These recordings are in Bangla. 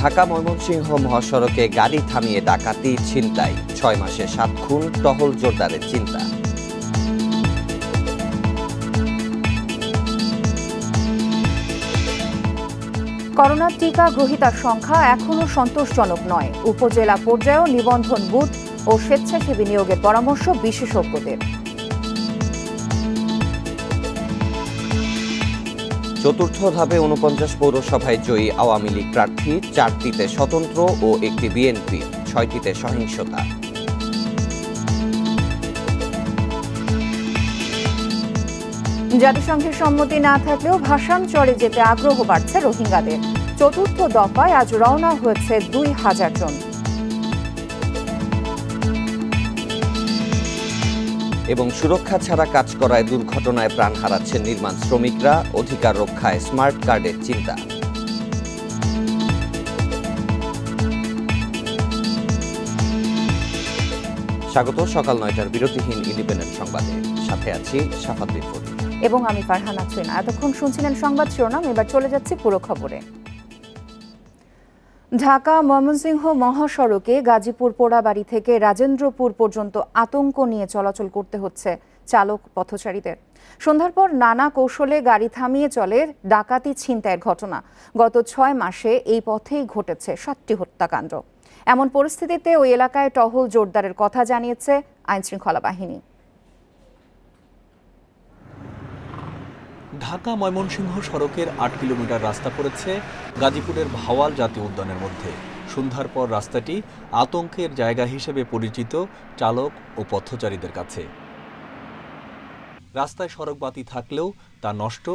ঢাকা ময়মনসিংহ মহাসড়কে গাড়ি থামিয়ে ডাকাতি ছিনতাই, ৬ মাসে ৭ খুন, টহল জোরদারের চিন্তা। করোনা টিকা গ্রহীতার সংখ্যা এখনও সন্তোষজনক নয়। উপজেলা পর্যায়েও নিবন্ধন বুথ ও স্বেচ্ছাসেবী নিয়োগের পরামর্শ বিশেষজ্ঞদের। চতুর্থ ধাপে ৪৯ পৌরসভায় জয়ী আওয়ামী লীগ প্রার্থী, ৪টিতে স্বতন্ত্র ও একটি বিএনপি, ৬টিতে সহিংসতা। জাতিসংঘের সম্মতি না থাকলেও ভাসানচরে যেতে আগ্রহ বাড়ছে রোহিঙ্গাদের। চতুর্থ দফায় আজ রওনা হয়েছে ২,০০০ জন। এবং সুরক্ষা ছাড়া কাজ করায় দুর্ঘটনায় প্রাণ হারাচ্ছেন নির্মাণ শ্রমিকরা, অধিকার রক্ষায় স্মার্ট কার্ডের চিন্তা। স্বাগত সকাল ৯টার বিরতিহীন ইন্ডিপেন্ডেন্ট সংবাদে। সাথে আছি সাফাতুল ফরিদ এবং আমি ফারহানা আছরিন। এতক্ষণ শুনছিলেন সংবাদ শিরোনাম, এবার চলে যাচ্ছি পুরো খবরে। ঢাকা ময়মনসিংহ মহাসড়কে গাজীপুর পোড়াবাড়ি থেকে রাজেন্দ্রপুর পর্যন্ত আতঙ্ক নিয়ে চলাচল করতে হচ্ছে চালক পথচারীদের। সন্ধ্যার পর নানা কৌশলে গাড়ি থামিয়ে চলে ডাকাতি ছিনতাইয়ের ঘটনা। গত ৬ মাসে এই পথেই ঘটেছে ৭টি হত্যাকাণ্ড। এমন পরিস্থিতিতে ওই এলাকায় টহল জোরদারের কথা জানিয়েছে আইনশৃঙ্খলা বাহিনী। ঢাকা ময়মনসিংহ সড়কের ৮ কিলোমিটার রাস্তা পড়েছে গাজীপুরের ভাওয়াল জাতীয় উদ্যানের মধ্যে। সন্ধ্যার পর রাস্তাটি আতঙ্কের জায়গা হিসেবে পরিচিত চালক ও পথচারীদের কাছে। রাস্তায় সড়ক বাতি থাকলেও তা নষ্ট,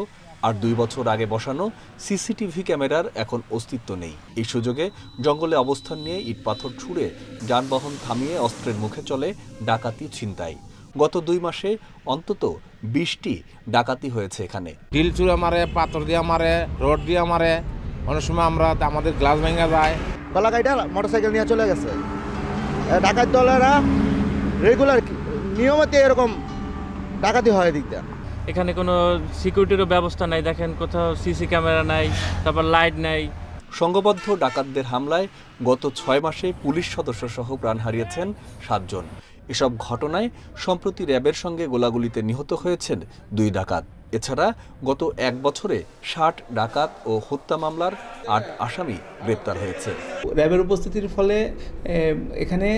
আর ২ বছর আগে বসানো সিসিটিভি ক্যামেরার এখন অস্তিত্ব নেই। এই সুযোগে জঙ্গলে অবস্থান নিয়ে ইট পাথর ছুঁড়ে যানবাহন থামিয়ে অস্ত্রের মুখে চলে ডাকাতি ছিনতাই। গত ২ মাসে অন্তত ২০টি ডাকাতি হয়েছে এখানে। ঢিল চূড়া মারে, পাথর দিয়ে মারে, রড দিয়ে মারে, অনেক সময় আমাদের গ্লাস ভেঙে যায়। গলাকাইটা মোটরসাইকেল নিয়ে চলে গেছে। ডাকাত দলেরা রেগুলার নিয়মিত এরকম ডাকাতি হয় দিকটা। এখানে কোনো সিকিউরিটিরও ব্যবস্থা নাই, দেখেন কোথাও সিসি ক্যামেরা নাই, তারপর লাইট নাই। সংঘবদ্ধ ডাকাতদের হামলায় গত ৬ মাসে পুলিশ সদস্য সহ প্রাণ হারিয়েছেন ৭ জন। এসব ঘটনায় সম্প্রতি র্যাবের সঙ্গে গোলাগুলিতে নিহত হয়েছেন ২ ডাকাত। এছাড়া গত ১ বছরে ৬০ ডাকাত ও হত্যা মামলার ৮ আসামি গ্রেপ্তার হয়েছে। র্যাবের উপস্থিতির ফলে এখানে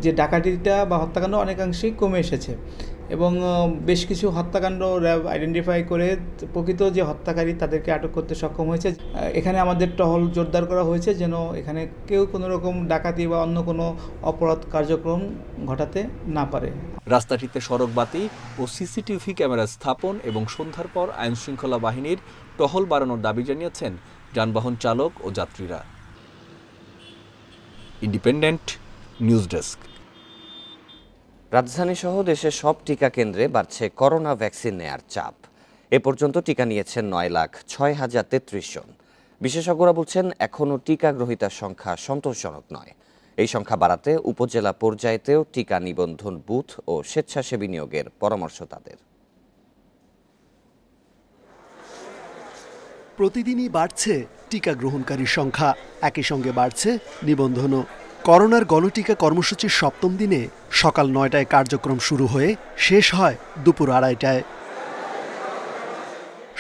যে ডাকাতিটা বা হত্যাকাণ্ড অনেকাংশেই কমে এসেছে এবং বেশ কিছু হত্যাকাণ্ড র্যাব আইডেন্টিফাই করে প্রকৃত যে হত্যাকারী তাদেরকে আটক করতে সক্ষম হয়েছে। এখানে আমাদের টহল জোরদার করা হয়েছে যেন এখানে কেউ কোনো রকম ডাকাতি বা অন্য কোনো অপরাধ কার্যক্রম ঘটাতে না পারে। রাস্তাটিতে সড়ক বাতি ও সিসিটিভি ক্যামেরা স্থাপন এবং সন্ধ্যার পর আইনশৃঙ্খলা বাহিনীর টহল বাড়ানোর দাবি জানিয়েছেন যানবাহন চালক ও যাত্রীরা। Independent news desk. রাজধানী সহ দেশের সব টিকা কেন্দ্রে বাড়ছে করোনা ভ্যাকসিন নেয়ার চাপ। এ পর্যন্ত টিকা নিয়েছেন ৯,০৬,০৩৩ জন। বিশেষজ্ঞরা বলছেন এখনও টিকা গ্রহীতার সংখ্যা সন্তোষজনক নয়। এই সংখ্যা বাড়াতে উপজেলা পর্যায়েতেও টিকা নিবন্ধন বুথ ও স্বেচ্ছাসেবী নিয়োগের পরামর্শ তাদের। প্রতিদিনই বাড়ছে টিকা গ্রহণকারীর সংখ্যা, একই সঙ্গে বাড়ছে নিবন্ধনও। করোনার গণটিকা কর্মসূচির ৭ম দিনে সকাল ৯টায় কার্যক্রম শুরু হয়ে শেষ হয় দুপুর ২:৩০টায়।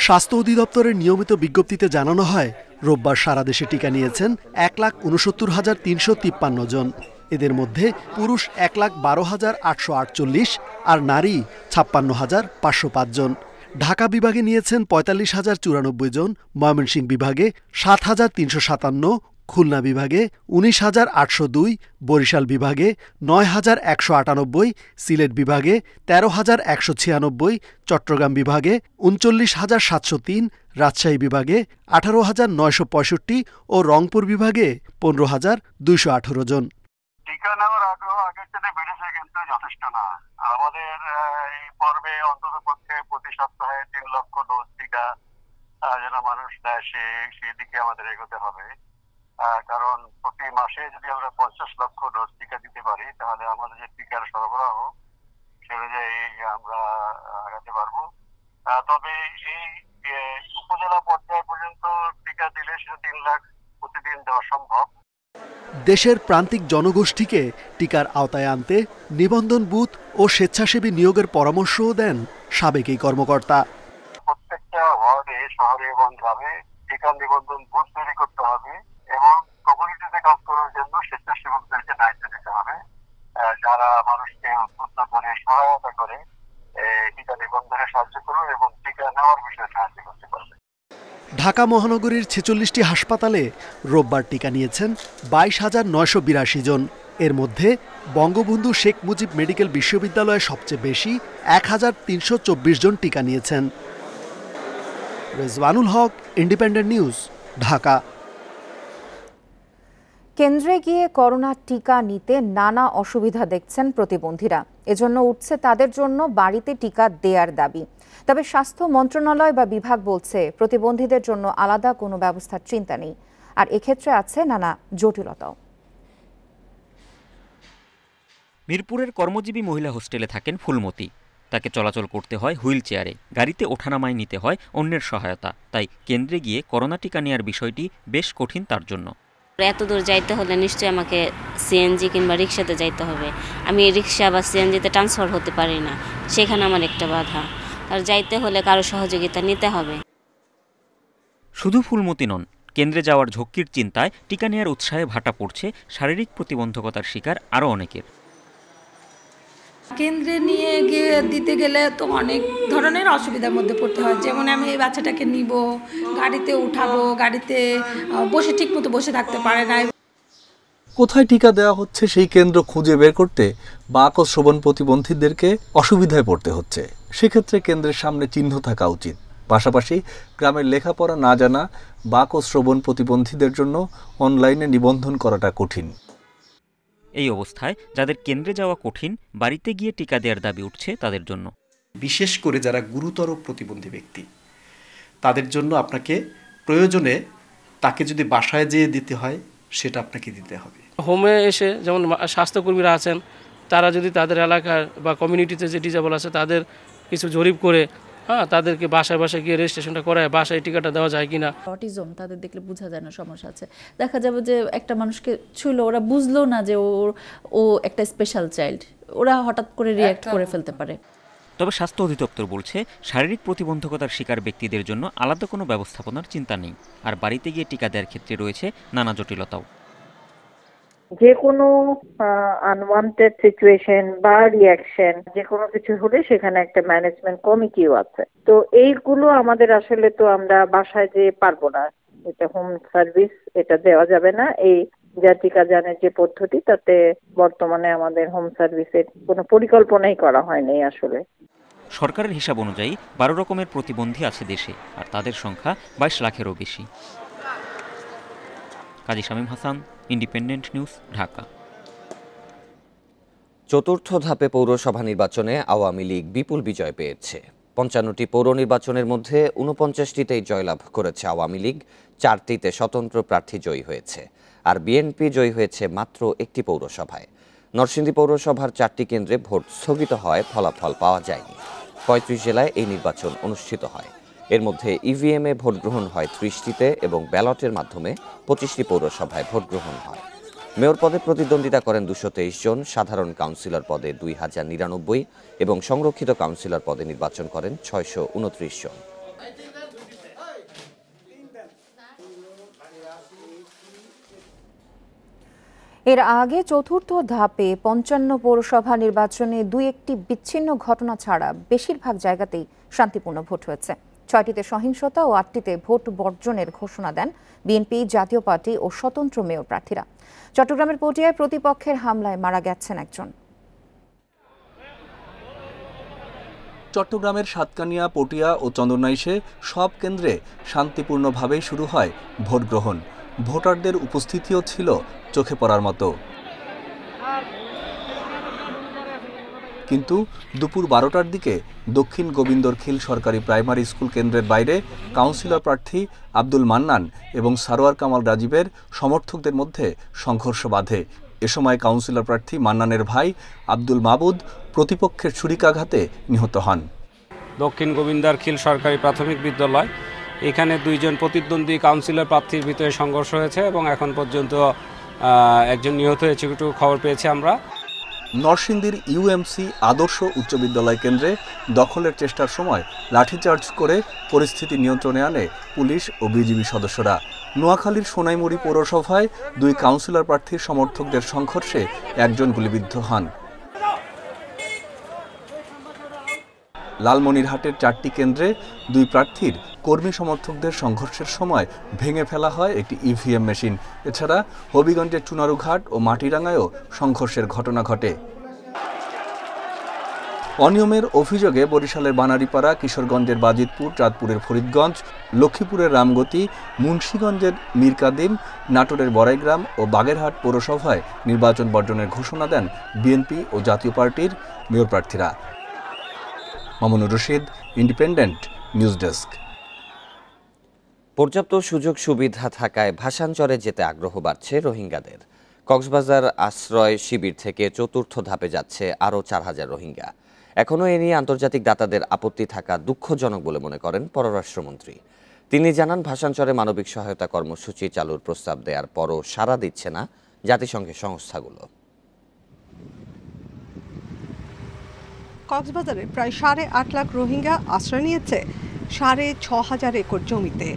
স্বাস্থ্য অধিদপ্তরের নিয়মিত বিজ্ঞপ্তিতে জানানো হয় রোববার সারা দেশে টিকা নিয়েছেন ১,৬৯,৩৫৩ জন। এদের মধ্যে পুরুষ ১,১২,৮৪৮ আর নারী ৫৬,৫০৫ জন। ঢাকা বিভাগে নিয়েছেন ৪৫,০৯৪ জন, ময়মনসিংহ বিভাগে ৭,৩৫৭, খুলনা বিভাগে ১৯,৮০২, বরিশাল বিভাগে ৯,১৯৮, সিলেট বিভাগে ১৩,১৯৬, চট্টগ্রাম বিভাগে ৩৯,৭০৩, রাজশাহী বিভাগে ১৮,৯৬৫ ও রংপুর বিভাগে ১৫,২১৮ জন। টিকা নেওয়ার আগ্রহ আগের থেকে বেড়েছে, কিন্তু যথেষ্ট না। আমাদের এই পর্বে অন্তত পক্ষে প্রতি সপ্তাহে ৩ লক্ষ ডোজ টিকা যেন মানুষ নেয় সেদিকে আমাদের এগোতে হবে। কারণ প্রতি মাসে যদি আমরা ৫০ লক্ষ ডোজ টিকা দিতে পারি তাহলে আমাদের যে টিকার সরবরাহ সে অনুযায়ী আমরা আগাতে পারবো। তবে এই উপজেলা পর্যায় পর্যন্ত টিকা দিলে সেটা ৩ লাখ প্রতিদিন দেওয়া সম্ভব। দেশের প্রান্তিক জনগোষ্ঠীকে টিকার আওতায় আনতে নিবন্ধন বুথ ও স্বেচ্ছাসেবী নিয়োগের পরামর্শও দেন সাবেক এই কর্মকর্তা। প্রত্যেকটা ওয়ার্ডে, শহরে এবং গ্রামে টিকা নিবন্ধন বুথ তৈরি করতে হবে এবং কমিউনিটিতে কাজ করার জন্য স্বেচ্ছাসেবকদেরকে দায়িত্ব দিতে হবে, যারা মানুষকে উদ্বুদ্ধ করে, সহায়তা করে টিকা নিবন্ধনে সাহায্য করবে এবং টিকা নেওয়ার বিষয়ে সাহায্য করতে পারবে। ঢাকা মহানগরীর 46টি হাসপাতালে রোববার টিকা নিয়েছেন 22,982 জন। এর মধ্যে বঙ্গবন্ধু শেখ মুজিব মেডিকেল বিশ্ববিদ্যালয়ে সবচেয়ে বেশি 1,324 জন টিকা নিয়েছেন। রেজওয়ানুল হক, ইন্ডিপেন্ডেন্ট নিউজ, ঢাকা। কেন্দ্রে গিয়ে করোনা টিকা নিতে নানা অসুবিধা দেখছেন প্রতিবন্ধীরা। এজন্য উঠছে তাদের জন্য বাড়িতে টিকা দেয়ার দাবি। তবে স্বাস্থ্য মন্ত্রণালয় বা বিভাগ বলছে প্রতিবন্ধীদের জন্য আলাদা কোনো ব্যবস্থার চিন্তা নেই, আর এক্ষেত্রে আছে নানা জটিলতাও। মিরপুরের কর্মজীবী মহিলা হোস্টেলে থাকেন ফুলমতি। তাকে চলাচল করতে হয় হুইল চেয়ারে, গাড়িতে ওঠানামায় নিতে হয় অন্যের সহায়তা। তাই কেন্দ্রে গিয়ে করোনা টিকা নেওয়ার বিষয়টি বেশ কঠিন তার জন্য। এত দূর যাইতে হলে নিশ্চয়ই আমাকে সিএনজি কিংবা রিক্সাতে যাইতে হবে। আমি রিক্সা বা সিএনজিতে ট্রান্সফার হতে পারি না, সেখানে আমার একটা বাধা। আর যাইতে হলে কারো সহযোগিতা নিতে হবে। শুধু ফুলমতি নন, কেন্দ্রে যাওয়ার ঝক্কির চিন্তায় টিকা নেওয়ার উৎসাহে ভাটা পড়ছে শারীরিক প্রতিবন্ধকতার শিকার আরও অনেকের। কেন্দ্রে নিয়ে গিয়ে দিতে গেলে তো অনেক ধরনের অসুবিধার মধ্যে পড়তে হয়। যেমন আমি এই বাচ্চাটাকে নিব, গাড়িতে উঠাবো, গাড়িতে বসে ঠিকমতো বসে থাকতে পারে না। কোথায় টিকা দেওয়া হচ্ছে সেই কেন্দ্র খুঁজে বের করতে বাক ও শ্রবণ প্রতিবন্ধীদেরকে অসুবিধায় পড়তে হচ্ছে। সেক্ষেত্রে কেন্দ্রের সামনে চিহ্ন থাকা উচিত। পাশাপাশি গ্রামের লেখাপড়া না জানা বাক ও শ্রবণ প্রতিবন্ধীদের জন্য অনলাইনে নিবন্ধন করাটা কঠিন। এই অবস্থায় যাদের কেন্দ্রে যাওয়া কঠিন, বাড়িতে গিয়ে টিকা দেওয়ার দাবি উঠছে তাদের জন্য। বিশেষ করে যারা গুরুতর প্রতিবন্ধী ব্যক্তি, তাদের জন্য আপনাকে প্রয়োজনে তাকে যদি বাসায় যেয়ে দিতে হয় সেটা আপনাকে দিতে হবে। হোমে এসে যেমন স্বাস্থ্যকর্মীরা আছেন, তারা যদি তাদের এলাকার বা কমিউনিটিতে যে ডিজেবল আছে তাদের কিছু জরিপ করে তাদেরকে বাসায় বাসায় গিয়ে রেজিস্ট্রেশনটা করায় বাসায় টিকাটা দেওয়া যায় কিনা। অটিজম তাদের দেখলে বোঝা যায় না সমস্যা আছে। দেখা যাবে যে একটা মানুষকে ছুঁলো, ওরা বুঝলো না যে ও একটা স্পেশাল চাইল্ড, ওরা হঠাৎ করে রিঅ্যাক্ট করে ফেলতে পারে। তবে স্বাস্থ্য অধিদপ্তর বলছে শারীরিক প্রতিবন্ধকতার শিকার ব্যক্তিদের জন্য আলাদা কোনো ব্যবস্থাপনার চিন্তা নেই, আর বাড়িতে গিয়ে টিকা দেওয়ার ক্ষেত্রে রয়েছে নানা জটিলতাও। যে কোনো আনওয়ান্টেড সিচুয়েশন বা রিঅ্যাকশন যে কোনো কিছু হলে সেখানে একটা ম্যানেজমেন্ট কমিটিও আছে। তো এইগুলো আমাদের আসলে তো আমরা বাসায় যেয়ে পারবো না, এটা হোম সার্ভিস, এটা দেওয়া যাবে না। এই যা টিকা জানের যে পদ্ধতি, তাতে বর্তমানে আমাদের হোম সার্ভিসের কোনো পরিকল্পনাই করা হয়নি আসলে। সরকারের হিসাব অনুযায়ী 12 রকমের প্রতিবন্ধী আছে দেশে, আর তাদের সংখ্যা 22 লাখেরও বেশি। কাজী শামীম হাসান, ইন্ডিপেন্ডেন্ট নিউজ, ঢাকা। চতুর্থ ধাপে পৌরসভা নির্বাচনে আওয়ামী লীগ বিপুল বিজয় পেয়েছে। 55টি পৌর নির্বাচনের মধ্যে 49টিতেই জয়লাভ করেছে আওয়ামী লীগ, 4টিতে স্বতন্ত্র প্রার্থী জয়ী হয়েছে, আর বিএনপি জয়ী হয়েছে মাত্র একটি পৌরসভায়। নরসিংদী পৌরসভার 4টি কেন্দ্রে ভোট স্থগিত হয়, ফলাফল পাওয়া যায়নি। 35 জেলায় এই নির্বাচন অনুষ্ঠিত হয়। এর মধ্যে ইভিএমে ভোট গ্রহণ হয় 30টিতে এবং ব্যালটের মাধ্যমে 25টি পৌরসভায় ভোট গ্রহণ হয়। মেয়র পদে প্রতিদ্বন্দ্বিতা করেন 223 জন, সাধারণ কাউন্সিলর পদে 2099 এবং সংরক্ষিত কাউন্সিলর পদে নির্বাচন করেন 629 জন। এর আগে চতুর্থ ধাপে 55 পৌরসভা নির্বাচনে 2-1টি বিচ্ছিন্ন ঘটনা ছাড়া বেশিরভাগ জায়গাতেই শান্তিপূর্ণ ভোট হয়েছে। 6টিতে সহিংসতা ও 8টিতে ভোট বর্জনের ঘোষণা দেন বিএনপি, জাতীয় পার্টি ও স্বতন্ত্র মেয়র প্রার্থীরা। চট্টগ্রামের পটিয়ায় প্রতিপক্ষের হামলায় মারা গেছেন একজন। চট্টগ্রামের সাতকানিয়া, পটিয়া ও চন্দনাইশে সব কেন্দ্রে শান্তিপূর্ণভাবেই শুরু হয় ভোট গ্রহণ। ভোটারদের উপস্থিতিও ছিল চোখে পড়ার মতো। কিন্তু দুপুর 12টার দিকে দক্ষিণ গোবিন্দরখিল সরকারি প্রাইমারি স্কুল কেন্দ্রের বাইরে কাউন্সিলর প্রার্থী আব্দুল মান্নান এবং সারোয়ার কামাল রাজীবের সমর্থকদের মধ্যে সংঘর্ষ বাধে। এ সময় কাউন্সিলর প্রার্থী মান্নানের ভাই আব্দুল মাবুদ প্রতিপক্ষের ছুরিকাঘাতে নিহত হন। দক্ষিণ গোবিন্দরখিল সরকারি প্রাথমিক বিদ্যালয়, এখানে 2 জন প্রতিদ্বন্দ্বী কাউন্সিলর প্রার্থীর ভিতরে সংঘর্ষ হয়েছে এবং এখন পর্যন্ত একজন নিহত হয়েছে একটু খবর পেয়েছি আমরা। নরসিংদীর ইউএমসি আদর্শ উচ্চ বিদ্যালয় কেন্দ্রে দখলের চেষ্টার সময় লাঠিচার্জ করে পরিস্থিতি নিয়ন্ত্রণে আনে পুলিশ ও বিজিবি সদস্যরা। নোয়াখালীর সোনাইমুড়ি পৌরসভায় 2 কাউন্সিলর প্রার্থীর সমর্থকদের সংঘর্ষে একজন গুলিবিদ্ধ হন। লালমনিরহাটের 4টি কেন্দ্রে 2 প্রার্থীর কর্মী সমর্থকদের সংঘর্ষের সময় ভেঙে ফেলা হয় একটি ইভিএম মেশিন। এছাড়া হবিগঞ্জের চুনারুঘাট ও মাটিরাঙ্গায়ও সংঘর্ষের ঘটনা ঘটে। অনিয়মের অভিযোগে বরিশালের বানারীপাড়া, কিশোরগঞ্জের বাজিতপুর, চাঁদপুরের ফরিদগঞ্জ, লক্ষ্মীপুরের রামগতি, মুন্সিগঞ্জের মীরকাদিম, নাটোরের বড়াইগ্রাম ও বাগেরহাট পৌরসভায় নির্বাচন বর্জনের ঘোষণা দেন বিএনপি ও জাতীয় পার্টির মেয়র প্রার্থীরা। Mamunur Rashid, independent news desk. পর্যাপ্ত সুযোগ সুবিধা থাকায় ভাসানচরে যেতে আগ্রহ বাড়ছে রোহিঙ্গাদের। কক্সবাজার আশ্রয় শিবির থেকে 4র্থ ধাপে যাচ্ছে আরও 4000 রোহিঙ্গা। এখনও এ নিয়ে আন্তর্জাতিক দাতাদের আপত্তি থাকা দুঃখজনক বলে মনে করেন পররাষ্ট্রমন্ত্রী। তিনি জানান, ভাসানচরে মানবিক সহায়তা কর্মসূচি চালুর প্রস্তাব দেওয়ার পরও সাড়া দিচ্ছে না জাতিসংঘের সংস্থাগুলো। কক্সবাজারে প্রায় 8.5 লাখ রোহিঙ্গা আশ্রয় নিয়েছে 6,500 একর জমিতে।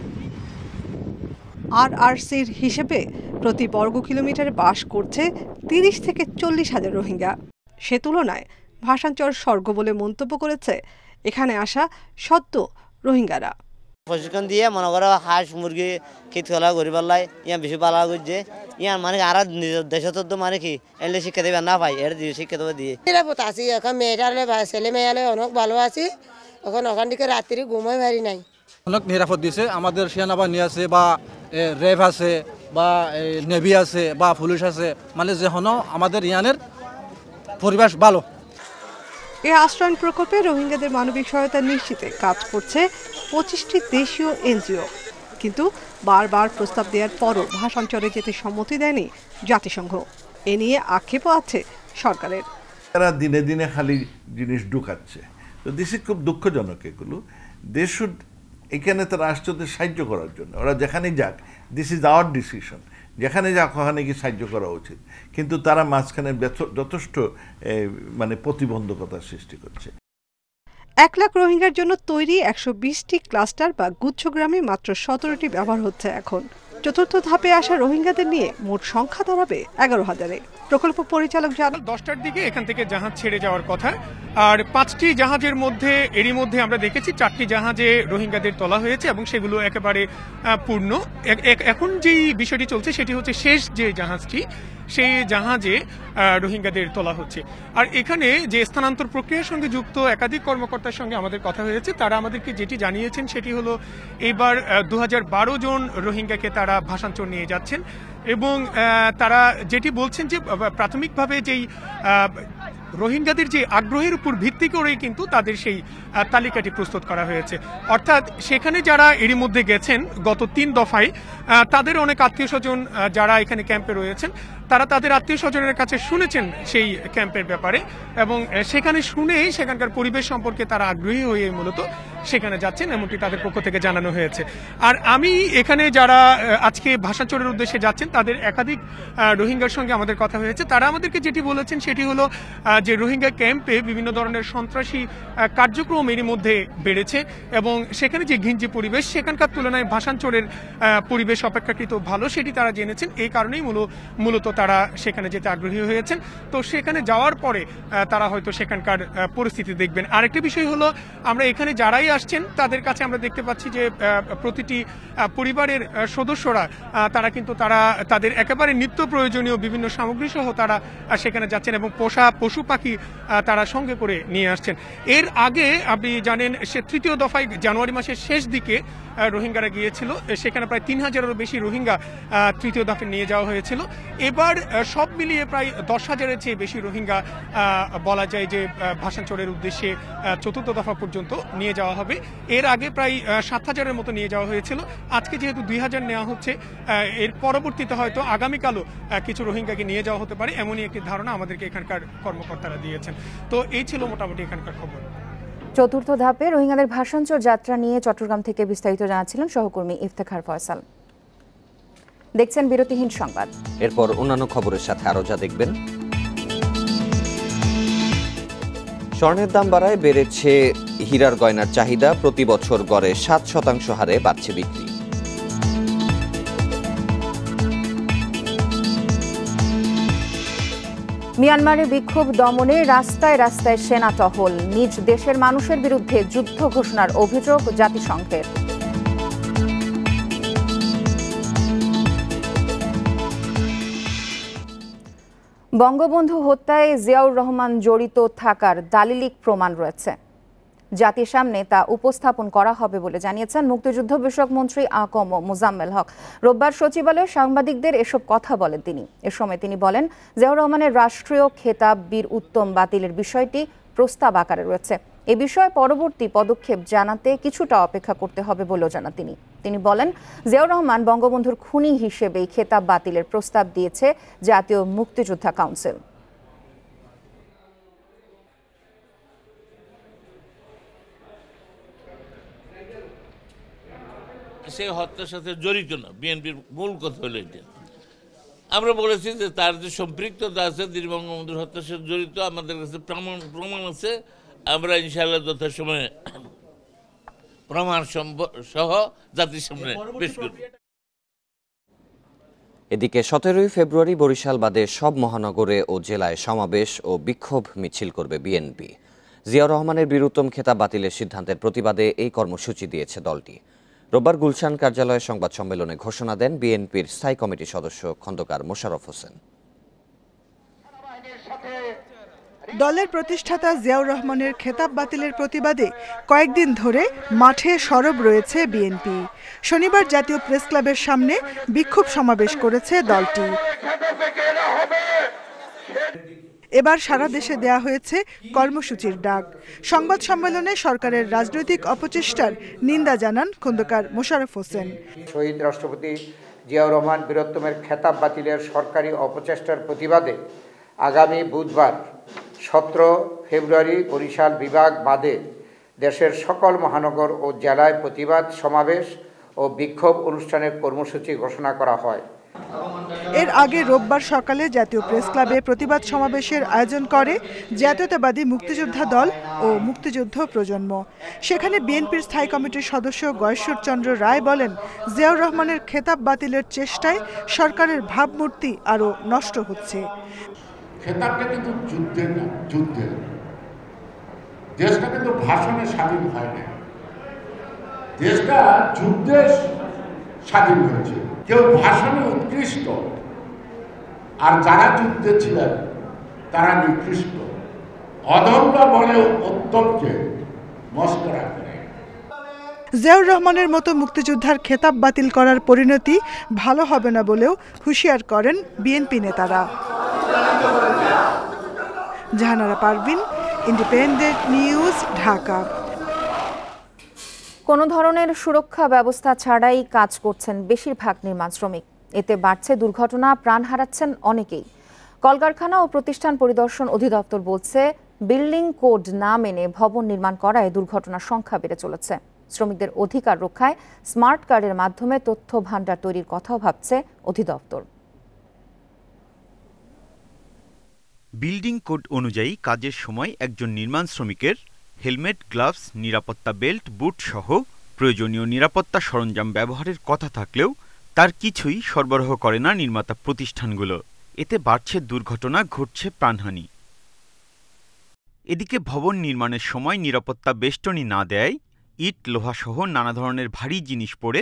আরআরসির হিসেবে প্রতি বর্গ কিলোমিটারে বাস করছে 30 থেকে 40 হাজার রোহিঙ্গা। সে তুলনায় ভাসানচর স্বর্গ বলে মন্তব্য করেছে এখানে আসা সদ্য রোহিঙ্গারা। প্রশিক্ষণ দিয়ে মনে করো হাঁস মুরগি খেত খোলা করি পারলাই ইয়া বেশি পালা করছে ইয়ার মানে আর দেশত তো মানে কি এলে শিক্ষা দেবে না ভাই এর দিয়ে শিক্ষা দেবে দিয়ে নিরাপদ আছি। এখন মেয়েটারে ছেলে মেয়ালে অনেক ভালো আছি। এখন ওখান থেকে রাত্রি ঘুমাই পারি নাই। অনেক নিরাপদ দিয়েছে। আমাদের সেনাবাহিনী আছে বা রেভ আছে বা নেভি আছে বা পুলিশ আছে, মানে যে হনো আমাদের ইয়ানের পরিবেশ ভালো। এই আশ্রয়ণ প্রকল্পে রোহিঙ্গাদের মানবিক সহায়তা নিশ্চিতে কাজ করছে 25টি দেশীয় এনজিও। কিন্তু বারবার প্রস্তাব দেওয়ার পরও ভাসানচরে যেতে সম্মতি দেয়নি জাতিসংঘ। এ নিয়ে আক্ষেপও আছে সরকারের। তারা দিনে দিনে খালি জিনিস ঢুকাচ্ছে, তো দেশে খুব দুঃখজনক। এগুলো দেশ এখানে তারা আসছে ওদের সাহায্য করার জন্য। ওরা যেখানে যাক, দিস ইজ আওয়ার ডিসিশন, যেখানে যাক ওখানে গিয়ে সাহায্য করা উচিত। কিন্তু তারা মাঝখানে যথেষ্ট মানে প্রতিবন্ধকতার সৃষ্টি করছে। 1 লাখ রোহিঙ্গার জন্য তৈরি 120টি ক্লাস্টার বা গুচ্ছগ্রামে মাত্র 17টি ব্যবহার হচ্ছে এখন। 4র্থ ধাপে আসা রোহিঙ্গাদের নিয়ে মোট সংখ্যা দাঁড়াবে 11,000-এ। প্রকল্প পরিচালক জানান, 10টার দিকে এখান থেকে জাহাজ ছেড়ে যাওয়ার কথা। আর 5টি জাহাজের মধ্যে এরই মধ্যে আমরা দেখেছি 4টি জাহাজে রোহিঙ্গাদের তোলা হয়েছে এবং সেগুলো একেবারে পূর্ণ। এখন যেই বিষয়টি চলছে সেটি হচ্ছে শেষ যে জাহাজটি, সেই জাহাজে রোহিঙ্গাদের তোলা হচ্ছে। আর এখানে যে স্থানান্তর প্রক্রিয়ার সঙ্গে যুক্ত একাধিক কর্মকর্তার সঙ্গে আমাদের কথা হয়েছে, তারা আমাদেরকে যেটি জানিয়েছেন সেটি হলো এবার 2012 জন রোহিঙ্গাকে তারা ভাসানচর নিয়ে যাচ্ছেন এবং তারা যেটি বলছেন যে প্রাথমিকভাবে যেই রোহিঙ্গাদের যে আগ্রহের উপর ভিত্তি করেই কিন্তু তাদের সেই তালিকাটি প্রস্তুত করা হয়েছে। অর্থাৎ সেখানে যারা এরই মধ্যে গেছেন গত 3 দফায়, তাদের অনেক আত্মীয় স্বজন যারা এখানে ক্যাম্পে রয়েছেন, তারা তাদের আত্মীয় স্বজনের কাছে শুনেছেন সেই ক্যাম্পের ব্যাপারে এবং সেখানে শুনে সেখানকার পরিবেশ সম্পর্কে তারা আগ্রহী হয়ে মূলত সেখানে যাচ্ছেন, এমনটি তাদের পক্ষ থেকে জানানো হয়েছে। আর আমি এখানে যারা আজকে ভাসানচরের উদ্দেশ্যে যাচ্ছেন তাদের একাধিক রোহিঙ্গার সঙ্গে আমাদের কথা হয়েছে। তারা আমাদেরকে যেটি বলেছেন সেটি হলো যে রোহিঙ্গা ক্যাম্পে বিভিন্ন ধরনের সন্ত্রাসী কার্যক্রম এরই মধ্যে বেড়েছে এবং সেখানে যে ঘিঞ্জি পরিবেশ সেখানকার তুলনায় ভাসানচরের পরিবেশ অপেক্ষাকৃত ভালো, সেটি তারা জেনেছেন। এই কারণেই মূলত তারা সেখানে যেতে আগ্রহী হয়েছেন। তো সেখানে যাওয়ার পরে তারা হয়তো সেখানকার পরিস্থিতি দেখবেন। আরেকটি বিষয় হলো, আমরা এখানে যারাই আসছেন তাদের কাছে আমরা দেখতে পাচ্ছি যে প্রতিটি পরিবারের সদস্যরা তারা কিন্তু তাদের একেবারে নিত্য প্রয়োজনীয় বিভিন্ন সামগ্রী সহ তারা সেখানে যাচ্ছেন এবং পোষা পশু পাখি তারা সঙ্গে করে নিয়ে আসছেন। এর আগে আপনি জানেন সে 3য় দফায় জানুয়ারি মাসের শেষ দিকে রোহিঙ্গারা গিয়েছিল, সেখানে প্রায় 3000-এরও বেশি রোহিঙ্গা 3য় দফায় নিয়ে যাওয়া হয়েছিল। এবার সব মিলিয়ে প্রায় 10,000-এর চেয়ে বেশি রোহিঙ্গা বলা যায় যে ভাসানচরের উদ্দেশ্যে 4র্থ দফা পর্যন্ত নিয়ে যাওয়া হবে। এর আগে প্রায় 7,000-এর মতো নিয়ে যাওয়া হয়েছিল। আজকে যেহেতু 2,000 নেওয়া হচ্ছে, এর পরবর্তীতে হয়তো আগামীকালও কিছু রোহিঙ্গাকে নিয়ে যাওয়া হতে পারে, এমনই একটি ধারণা আমাদেরকে এখানকার কর্মকর্তারা দিয়েছেন। তো এই ছিল মোটামুটি এখানকার খবর। 4র্থ ধাপে রোহিঙ্গাদের ভাসানচর যাত্রা নিয়ে চট্টগ্রাম থেকে বিস্তারিত জানাচ্ছিলেন সহকর্মী ইফতেখার ফয়সাল। দেখছেন বিরতিহীন সংবাদ। এরপর অন্যান্য খবরের সাথে আরো যা দেখবেন। স্বর্ণের দাম বাড়ায় বেড়েছে হীরার গয়নার চাহিদা, প্রতি বছর গড়ে 7% হারে বাড়ছে বিক্রি। মিয়ানমারে বিক্ষোভ দমনে রাস্তায় রাস্তায় সেনা টহল, নিজ দেশের মানুষের বিরুদ্ধে যুদ্ধ ঘোষণার অভিযোগ জাতিসংঘের। বঙ্গবন্ধু হত্যায় জিয়াউর রহমান জড়িত থাকার দালিলিক প্রমাণ রয়েছে, জাতির সামনে তা উপস্থাপন করা হবে বলে জানিয়েছেন মুক্তিযুদ্ধ বিষয়ক মন্ত্রী আকম মোজাম্মেল হক। রোববার সচিবালয়ে সাংবাদিকদের এসব কথা বলেন তিনি। এ সময় তিনি বলেন, জিয়াউর রহমানের রাষ্ট্রীয় খেতাব বীর উত্তম বাতিলের বিষয়টি প্রস্তাব আকারে রয়েছে। এ বিষয়ে পরবর্তী পদক্ষেপ জানাতে কিছুটা অপেক্ষা করতে হবে বলেও জানান তিনি। তিনি বলেন, জিয়াউর রহমান বঙ্গবন্ধুর খুনি হিসেবেই খেতাব বাতিলের প্রস্তাব দিয়েছে জাতীয় মুক্তিযোদ্ধা কাউন্সিল। সে হত্যার সাথে জড়িত না, বিএনপির মূল কথা হলো এটা। আমরা বলেছি যে তার যে সম্পৃক্ততা আছে বঙ্গবন্ধুর হত্যার সাথে জড়িত, আমাদের কাছে প্রমাণ আছে। আমরা ইনশাআল্লাহ যথাসময়ে প্রমাণ সহ জাতির সামনে পেশ করব। এদিকে 17 ফেব্রুয়ারি বরিশাল বাদে সব মহানগরে ও জেলায় সমাবেশ ও বিক্ষোভ মিছিল করবে বিএনপি। জিয়াউর রহমানের বীর উত্তম খেতাব বাতিলের সিদ্ধান্তের প্রতিবাদে এই কর্মসূচি দিয়েছে দলটি। রোববার গুলশান কার্যালয়ে সংবাদ সম্মেলনে ঘোষণা দেন বিএনপির স্থায়ী কমিটির সদস্য খন্দকার মোশাররফ হোসেন। দলের প্রতিষ্ঠাতা জিয়াউর রহমানের খেতাব বাতিলের প্রতিবাদে কয়েকদিন ধরে মাঠে সরব রয়েছে বিএনপি। শনিবার জাতীয় প্রেস ক্লাবের সামনে বিক্ষোভ সমাবেশ করেছে দলটি। এবার সারা দেশে দেয়া হয়েছে কর্মসূচির ডাক। সংবাদ সম্মেলনে সরকারের রাজনৈতিক অপচেষ্টার নিন্দা জানান খন্দকার মোশাররফ হোসেন। শহীদ রাষ্ট্রপতি জিয়াউর রহমান বীরোত্তমের খেতাব বাতিলের সরকারি অপচেষ্টার প্রতিবাদে আগামী বুধবার 17 ফেব্রুয়ারি বরিশাল বিভাগ বাদে দেশের সকল মহানগর ও জেলায় প্রতিবাদ সমাবেশ ও বিক্ষোভ অনুষ্ঠানের কর্মসূচি ঘোষণা করা হয়। এর আগে রোববার সকালে জাতীয় প্রেস ক্লাবে প্রতিবাদ সমাবেশের আয়োজন করে জাতীয়তাবাদী মুক্তিযোদ্ধা দল ও মুক্তিযুদ্ধ প্রজন্ম। সেখানে বিএনপির স্থায়ী কমিটির সদস্য গয়েশ্বর চন্দ্র রায় বলেন, জিয়াউর রহমানের খেতাব বাতিলের চেষ্টায় সরকারের ভাবমূর্তি আরও নষ্ট হচ্ছে। খেতাবটা কিন্তু যুদ্ধের না, যুদ্ধের। দেশটা কিন্তু ভাষণে স্বাধীন হয় না, দেশটা যুদ্ধে স্বাধীন হয়েছে। কেউ ভাষণে উৎকৃষ্ট, আর যারা যুদ্ধে ছিলেন তারা নিকৃষ্ট। অধমরা বলে উত্তমকে মস্করা করে। জিয়াউর রহমানের মতো মুক্তিযোদ্ধার খেতাব বাতিল করার পরিণতি ভালো হবে না বলেও হুঁশিয়ার করেন বিএনপি নেতারা। Jahanara Parvin, independent news, Dhaka. কোনো ধরনের সুরক্ষা ব্যবস্থা ছাড়াই কাজ করছেন বেশিরভাগ নির্মাণ শ্রমিক। এতে বাড়ছে দুর্ঘটনা, প্রাণ হারাচ্ছেন অনেকেই। কলকারখানা ও প্রতিষ্ঠান পরিদর্শন অধিদপ্তর বলছে, বিল্ডিং কোড না মেনে ভবন নির্মাণ করায় দুর্ঘটনার সংখ্যা বেড়ে চলেছে। শ্রমিকদের অধিকার রক্ষায় স্মার্ট কার্ডের মাধ্যমে তথ্য ভান্ডার তৈরির কথাও ভাবছে অধিদপ্তর। বিল্ডিং কোড অনুযায়ী কাজের সময় একজন নির্মাণ শ্রমিকের হেলমেট, গ্লাভস, নিরাপত্তা বেল্ট, বুট সহ প্রয়োজনীয় নিরাপত্তা সরঞ্জাম ব্যবহারের কথা থাকলেও তার কিছুই সরবরাহ করে না নির্মাতা প্রতিষ্ঠানগুলো। এতে বাড়ছে দুর্ঘটনা, ঘটছে প্রাণহানি। এদিকে ভবন নির্মাণের সময় নিরাপত্তা বেষ্টনী না দেয় ইট, লোহা সহ নানা ধরনের ভারী জিনিস পড়ে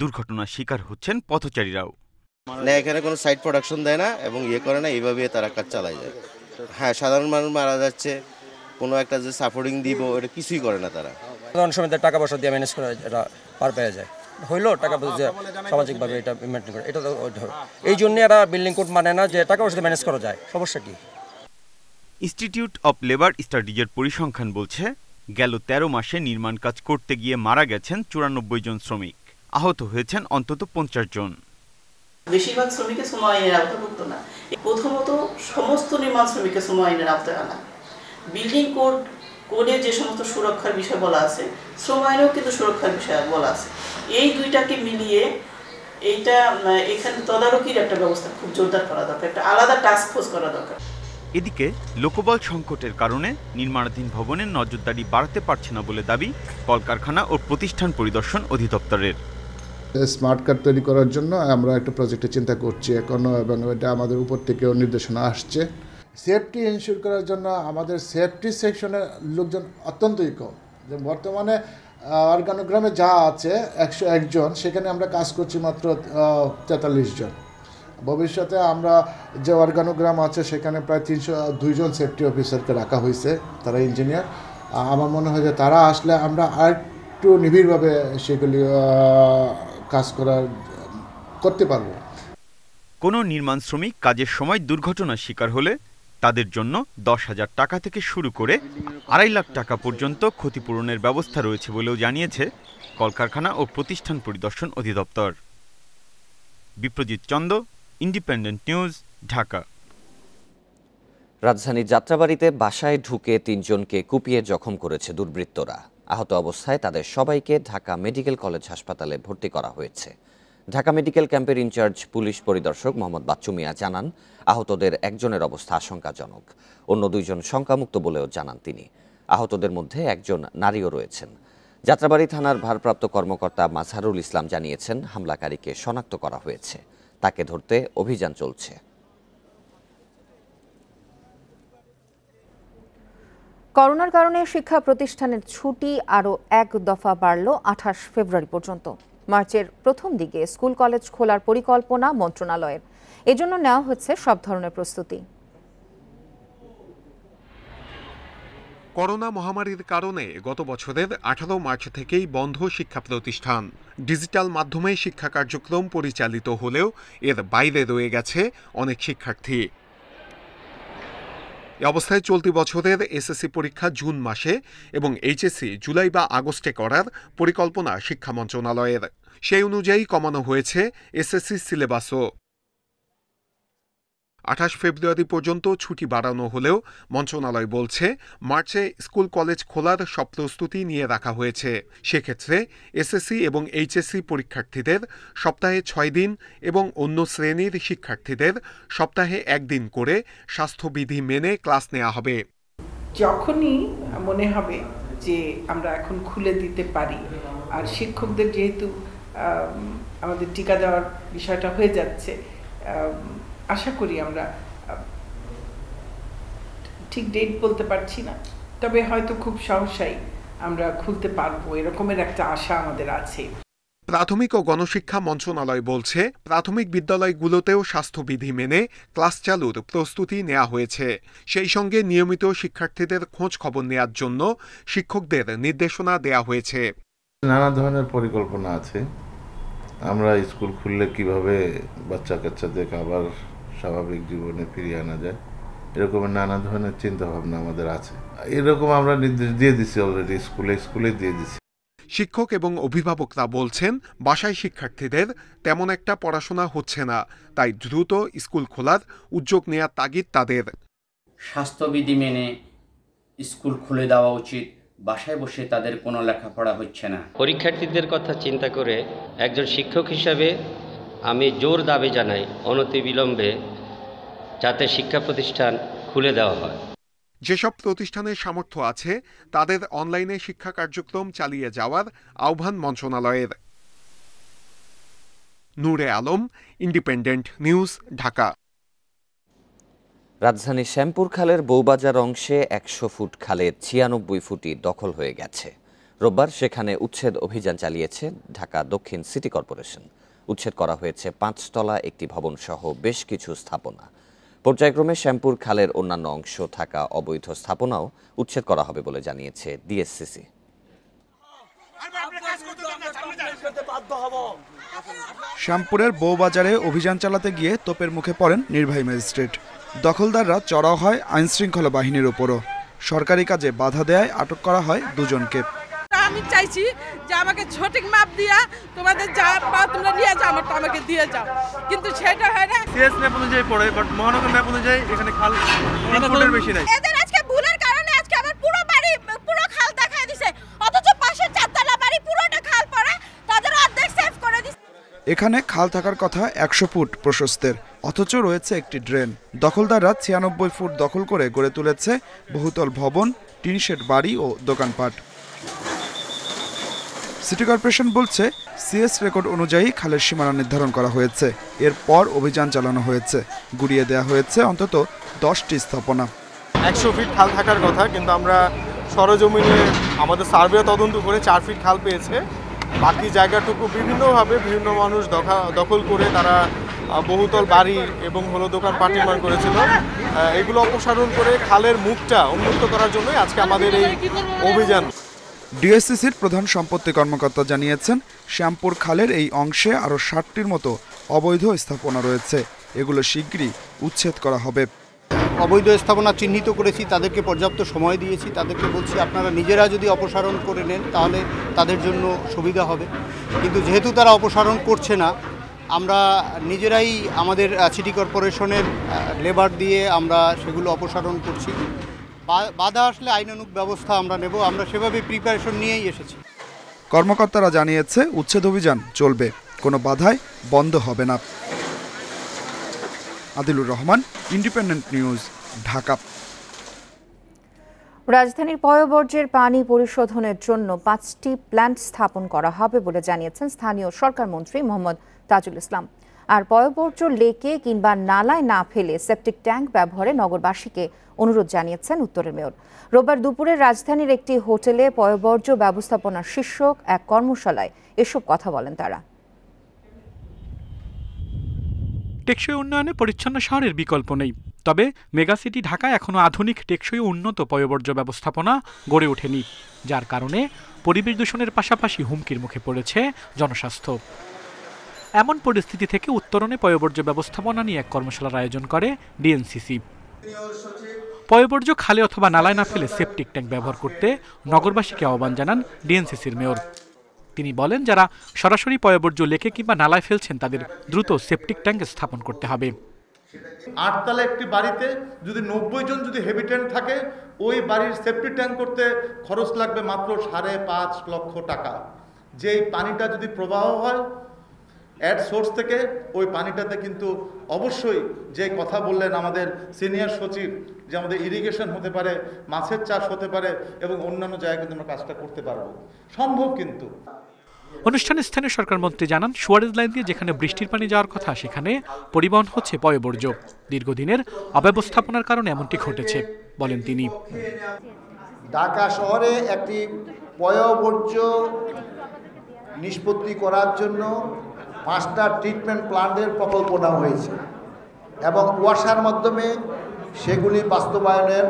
দুর্ঘটনার শিকার হচ্ছেন পথচারীরাও। না, এখানে কোনো সাইড প্রোডাকশন দেয় না এবং করে না, এইভাবে তারা কাজ চালায় যায়। হ্যাঁ, সাধারণ মানুষ মারা যাচ্ছে, কোনো একটা যে সাপোর্টিং দিব এটা কিছুই করে না তারা। সাধারণ সময় টাকা পয়সা দিয়ে ম্যানেজ করা এটা পার পেয়ে যায়, হইলো টাকা পয়সা সামাজিকভাবে এটা মেনটেন করে, এটা তো এই জন্য এরা বিল্ডিং কোড মানে না যে টাকা পয়সা ম্যানেজ করা যায়। সমস্যা কি? ইনস্টিটিউট অব লেবার স্টাডিজের পরিসংখ্যান বলছে, গেল 13 মাসে নির্মাণ কাজ করতে গিয়ে মারা গেছেন 94 জন শ্রমিক, আহত হয়েছেন অন্তত 50 জন। বেশিরভাগ শ্রমিকের শ্রম আইনের আওতাভুক্ত না। প্রথমত সমস্ত নির্মাণ শ্রমিকের শ্রম আইনের আওতায় আনা। বিল্ডিং কোডে যে সমস্ত সুরক্ষার বিষয় বলা আছে, শ্রম আইনেও কিন্তু সুরক্ষার বিষয় বলা আছে। এই দুইটাকে মিলিয়ে এইটা এখানে তদারকির একটা ব্যবস্থা খুব জোরদার করা দরকার, একটা আলাদা টাস্ক ফোর্স করা দরকার। এদিকে লোকবল সংকটের কারণে নির্মাণাধীন ভবনের নজরদারি বাড়াতে পারছে না বলে দাবি কলকারখানা ও প্রতিষ্ঠান পরিদর্শন অধিদপ্তরের। স্মার্ট কার্ড তৈরি করার জন্য আমরা একটা প্রজেক্টের চিন্তা করছি এখনো, এবং এটা আমাদের উপর থেকেও নির্দেশনা আসছে। সেফটি এনশিওর করার জন্য আমাদের সেফটি সেকশনের লোকজন অত্যন্তই কম। যে বর্তমানে অর্গানোগ্রামে যা আছে 101 জন, সেখানে আমরা কাজ করছি মাত্র 43 জন। ভবিষ্যতে আমরা যে অর্গানোগ্রাম আছে সেখানে প্রায় 302 জন সেফটি অফিসারকে রাখা হয়েছে, তারা ইঞ্জিনিয়ার। আমার মনে হয় যে তারা আসলে আমরা আর একটু নিবিড়ভাবে সেগুলি কাজ করতে পারবো। কোনো নির্মাণ শ্রমিক কাজের সময় দুর্ঘটনার শিকার হলে তাদের জন্য 10,000 টাকা থেকে শুরু করে 2.5 লাখ টাকা পর্যন্ত ক্ষতিপূরণের ব্যবস্থা রয়েছে বলেও জানিয়েছে কলকারখানা ও প্রতিষ্ঠান পরিদর্শন অধিদপ্তর। Biprajit Chanda, independent news, Dhaka. রাজধানীর যাত্রাবাড়িতে বাসায় ঢুকে 3 জনকে কুপিয়ে জখম করেছে দুর্বৃত্তরা। আহত অবস্থায় তাদের সবাইকে ঢাকা মেডিকেল কলেজ হাসপাতালে ভর্তি করা হয়েছে। ঢাকা মেডিকেল ক্যাম্পের ইনচার্জ পুলিশ পরিদর্শক মোহাম্মদ বাচ্চু মিয়া জানান, আহতদের একজনের অবস্থা আশঙ্কাজনক, অন্য 2 জন শঙ্কামুক্ত বলেও জানান তিনি। আহতদের মধ্যে একজন নারীও রয়েছেন। যাত্রাবাড়ি থানার ভারপ্রাপ্ত কর্মকর্তা মাজহারুল ইসলাম জানিয়েছেন, হামলাকারীকে শনাক্ত করা হয়েছে, তাকে ধরতে অভিযান চলছে। করোনার কারণে শিক্ষা প্রতিষ্ঠানের ছুটি আরও 1 দফা বাড়ল 28 ফেব্রুয়ারি পর্যন্ত। মার্চের প্রথম দিকে স্কুল কলেজ খোলার পরিকল্পনা মন্ত্রণালয়ের, এজন্য নেওয়া হচ্ছে সব ধরনের প্রস্তুতি। করোনা মহামারীর কারণে গত বছরের 18 মার্চ থেকেই বন্ধ শিক্ষা প্রতিষ্ঠান। ডিজিটাল মাধ্যমে শিক্ষা কার্যক্রম পরিচালিত হলেও এর বাইরে রয়ে গেছে অনেক শিক্ষার্থী। এ অবস্থায় চলতি বছরের এসএসসি পরীক্ষা জুন মাসে এবং এইচএসসি জুলাই বা আগস্টে করার পরিকল্পনা শিক্ষা মন্ত্রণালয়ের। সেই অনুযায়ী কমানো হয়েছে এসএসসি সিলেবাসও। 28 ফেব্রুয়ারি পর্যন্ত ছুটি বাড়ানো হলেও মন্ত্রণালয় বলছে, মার্চে স্কুল কলেজ খোলার সব প্রস্তুতি নিয়ে রাখা হয়েছে। সেক্ষেত্রে এসএসসি এবং এইচএসসি পরীক্ষার্থীদের সপ্তাহে 6 দিন এবং অন্য শ্রেণীর শিক্ষার্থীদের সপ্তাহে 1 দিন করে স্বাস্থ্যবিধি মেনে ক্লাস নেওয়া হবে। যখনই মনে হবে যে আমরা এখন খুলে দিতে পারি, আর শিক্ষকদের যেহেতু আমাদের টিকা দেওয়ার বিষয়টা হয়ে যাচ্ছে, আশা করি আমরা ঠিক ডেট বলতে পারছি না, তবে হয়তো খুব সহসাই আমরা খুলতে পারবো, এরকমের একটা আশা আমাদের আছে। প্রাথমিক ও গণশিক্ষা মন্ত্রণালয় বলছে, প্রাথমিক বিদ্যালয়গুলোতেও স্বাস্থ্যবিধি মেনে ক্লাস চালুর প্রস্তুতি নেওয়া হয়েছে। সেই সঙ্গে নিয়মিত শিক্ষার্থীদের খোঁজ খবর নেওয়ার জন্য শিক্ষকদের নির্দেশনা দেওয়া হয়েছে। নানা ধরনের পরিকল্পনা আছে। আমরা স্কুল খুললে কিভাবে বাচ্চা কাচ্চাদের আবার স্বাভাবিক জীবনে ফিরিয়ে আনা যায়, এরকমের নানা ধরনের চিন্তা ভাবনা আমাদের আছে। এরকম আমরা নির্দেশ দিয়ে দিচ্ছি অলরেডি, স্কুলে দিয়ে দিচ্ছি। শিক্ষক এবং অভিভাবকরা বলছেন, বাসায় শিক্ষার্থীদের তেমন একটা পড়াশোনা হচ্ছে না, তাই দ্রুত স্কুল খোলার উদ্যোগ নেওয়ার তাগিদ তাদের। স্বাস্থ্যবিধি মেনে স্কুল খুলে দেওয়া উচিত, বাসায় বসে তাদের কোনো লেখাপড়া হচ্ছে না। পরীক্ষার্থীদের কথা চিন্তা করে একজন শিক্ষক হিসাবে আমি জোর দাবি জানাই, অনতিবিলম্বে যাতে শিক্ষা প্রতিষ্ঠান খুলে দেওয়া হয়। যেসব প্রতিষ্ঠানের সামর্থ্য আছে তাদের অনলাইনে শিক্ষা কার্যক্রম চালিয়ে যাওয়ার আহ্বান মন্ত্রণালয়ের। নূরে আলম, ইন্ডিপেন্ডেন্ট নিউজ, ঢাকা। রাজধানীর শ্যামপুর খালের বউবাজার অংশে 100 ফুট খালের 96 ফুটই দখল হয়ে গেছে। রোববার সেখানে উচ্ছেদ অভিযান চালিয়েছে ঢাকা দক্ষিণ সিটি কর্পোরেশন। উচ্ছেদ করা হয়েছে 5 তলা একটি ভবন সহ বেশ কিছু স্থাপনা। পর্যায়ক্রমে শ্যামপুর খালের অন্যান্য অংশ থাকা অবৈধ স্থাপনাও উচ্ছেদ করা হবে বলে জানিয়েছে ডিএসসিসি। শ্যামপুরের বউবাজারে অভিযান চালাতে গিয়ে তোপের মুখে পড়েন নির্বাহী ম্যাজিস্ট্রেট। দখলদাররা চড়াও হয় আইনশৃঙ্খলা বাহিনীর উপরও। সরকারি কাজে বাধা দেয়ায় আটক করা হয় 2 জনকে। আমি চাইছি যে আমাকে সঠিক মাপ দিয়া তোমাদের যা পাও তোমরা নিয়ে যাও, আমারটা আমাকে দিয়ে যাও, কিন্তু সেটা হয় না। সিএস ম্যাপ অনুযায়ী পড়ে, বাট মহানগর ম্যাপ অনুযায়ী এখানে খাল ফুটের বেশি নাই। এদের আজকে ভুলের কারণে আজকে আমার পুরো বাড়ি পুরো খাল দেখায় দিছে, অথচ পাশের 4 তলা বাড়ি পুরোটা খাল পড়ে, তাদের অর্ধেক সেভ করে দিছে। এখানে খাল থাকার কথা 100 ফুট প্রশস্তের, অথচ রয়েছে একটি ড্রেন। দখলদাররা 96 ফুট দখল করে গড়ে তুলেছে বহুতল ভবন, টিনশেড বাড়ি ও দোকানপাট। সিটি কর্পোরেশন বলছে সিএস রেকর্ড অনুযায়ী খালের সীমানা নির্ধারণ করা হয়েছে। এরপর অভিযান চালানো হয়েছে, গুড়িয়ে দেওয়া হয়েছে অন্তত 10টি স্থাপনা। 100 ফিট খাল থাকার কথা, কিন্তু আমরা সরজমিনে আমাদের সার্ভে তদন্ত করে 4 ফিট খাল পেয়েছে। বাকি জায়গাটুকু বিভিন্নভাবে বিভিন্ন মানুষ দখল করে তারা বহুতল বাড়ি এবং দোকানপাট নির্মাণ করেছিল। এগুলো অপসারণ করে খালের মুখটা উন্মুক্ত করার জন্যই আজকে আমাদের এই অভিযান। ডিএসসিসির প্রধান সম্পত্তি কর্মকর্তা জানিয়েছেন, শ্যামপুর খালের এই অংশে আরও 60টির মতো অবৈধ স্থাপনা রয়েছে। এগুলো শিগগিরই উচ্ছেদ করা হবে। অবৈধ স্থাপনা চিহ্নিত করেছি, তাদেরকে পর্যাপ্ত সময় দিয়েছি, তাদেরকে বলছি আপনারা নিজেরা যদি অপসারণ করে নেন তাহলে তাদের জন্য সুবিধা হবে। কিন্তু যেহেতু তারা অপসারণ করছে না, আমরা নিজেরাই আমাদের সিটি কর্পোরেশনের লেবার দিয়ে আমরা সেগুলো অপসারণ করছি। বাধা আসলে আইনানুগ ব্যবস্থা আমরা নেব, আমরা সেভাবে প্রিপারেশন নিয়েই এসেছি। কর্মকর্তারা জানিয়েছে উচ্ছেদ অভিযান চলবে, কোনো বাধায় বন্ধ হবে না। Adilur Rahman, independent news, Dhaka. রাজধানীর পয়ঃবর্জ্যের পানি পরিশোধনের জন্য 5টি প্ল্যান্ট স্থাপন করা হবে বলে জানিয়েছেন স্থানীয় সরকার মন্ত্রী মোহাম্মদ তাজুল ইসলাম। আর পয়ঃবর্জ্য লেকে কিংবা নালায় না ফেলে সেপটিক ট্যাঙ্ক ব্যবহারে নগরবাসীকে অনুরোধ জানিয়েছেন উত্তরের মেয়র। রোববার দুপুরে রাজধানীর একটি হোটেলে পয়ঃবর্জ্য ব্যবস্থাপনা শীর্ষক এক কর্মশালায় এসব কথা বলেন তারা। টেকসই উন্নয়নে পরিচ্ছন্ন শহরের বিকল্প নেই, তবে মেগাসিটি ঢাকায় এখনও আধুনিক টেকসই উন্নত পয়ঃবর্জ্য ব্যবস্থাপনা গড়ে ওঠেনি, যার কারণে পরিবেশ দূষণের পাশাপাশি হুমকির মুখে পড়েছে জনস্বাস্থ্য। এমন পরিস্থিতি থেকে উত্তরণে পয়ঃবর্জ্য ব্যবস্থাপনা নিয়ে এক কর্মশালার আয়োজন করে ডিএনসিসি। পয়ঃবর্জ্য খালে অথবা নালায় না ফেলে সেপটিক ট্যাঙ্ক ব্যবহার করতে নগরবাসীকে আহ্বান জানান ডিএনসিসির মেয়র। তিনি বলেন, যারা সরাসরি পয়ঃবর্জ্য লেকে কিংবা নালায় ফেলছেন তাদের দ্রুত সেপটিক ট্যাঙ্ক স্থাপন করতে হবে। 8 তলা একটি বাড়িতে যদি 90 জন যদি হেবিটেন্ট থাকে, ওই বাড়ির সেপটিক ট্যাঙ্ক করতে খরচ লাগবে মাত্র 5.5 লক্ষ টাকা। যেই পানিটা যদি প্রবাহ হয় অ্যাট সোর্স থেকে, ওই পানিটাতে কিন্তু অবশ্যই যে কথা বললেন আমাদের সিনিয়র সচিব, যে আমাদের ইরিগেশন হতে পারে, মাছের চাষ হতে পারে এবং অন্যান্য জায়গায় কিন্তু আমরা কাজটা করতে পারবো, সম্ভব। কিন্তু অনুষ্ঠানে স্থানীয় সরকার মন্ত্রী জানান, সুয়ারেজ লাইন দিয়ে যেখানে বৃষ্টির পানি যাওয়ার কথা সেখানে পরিবহন হচ্ছে পয়ঃবর্জ্য। দীর্ঘদিনের অব্যবস্থাপনার কারণে এমনটি ঘটেছে বলেন তিনি। ঢাকা শহরে একটি পয়ঃবর্জ্য নিষ্পত্তি করার জন্য 5টা ট্রিটমেন্ট প্ল্যান্টের প্রকল্প নেওয়া হয়েছে এবং ওয়াসার মাধ্যমে সেগুলি বাস্তবায়নের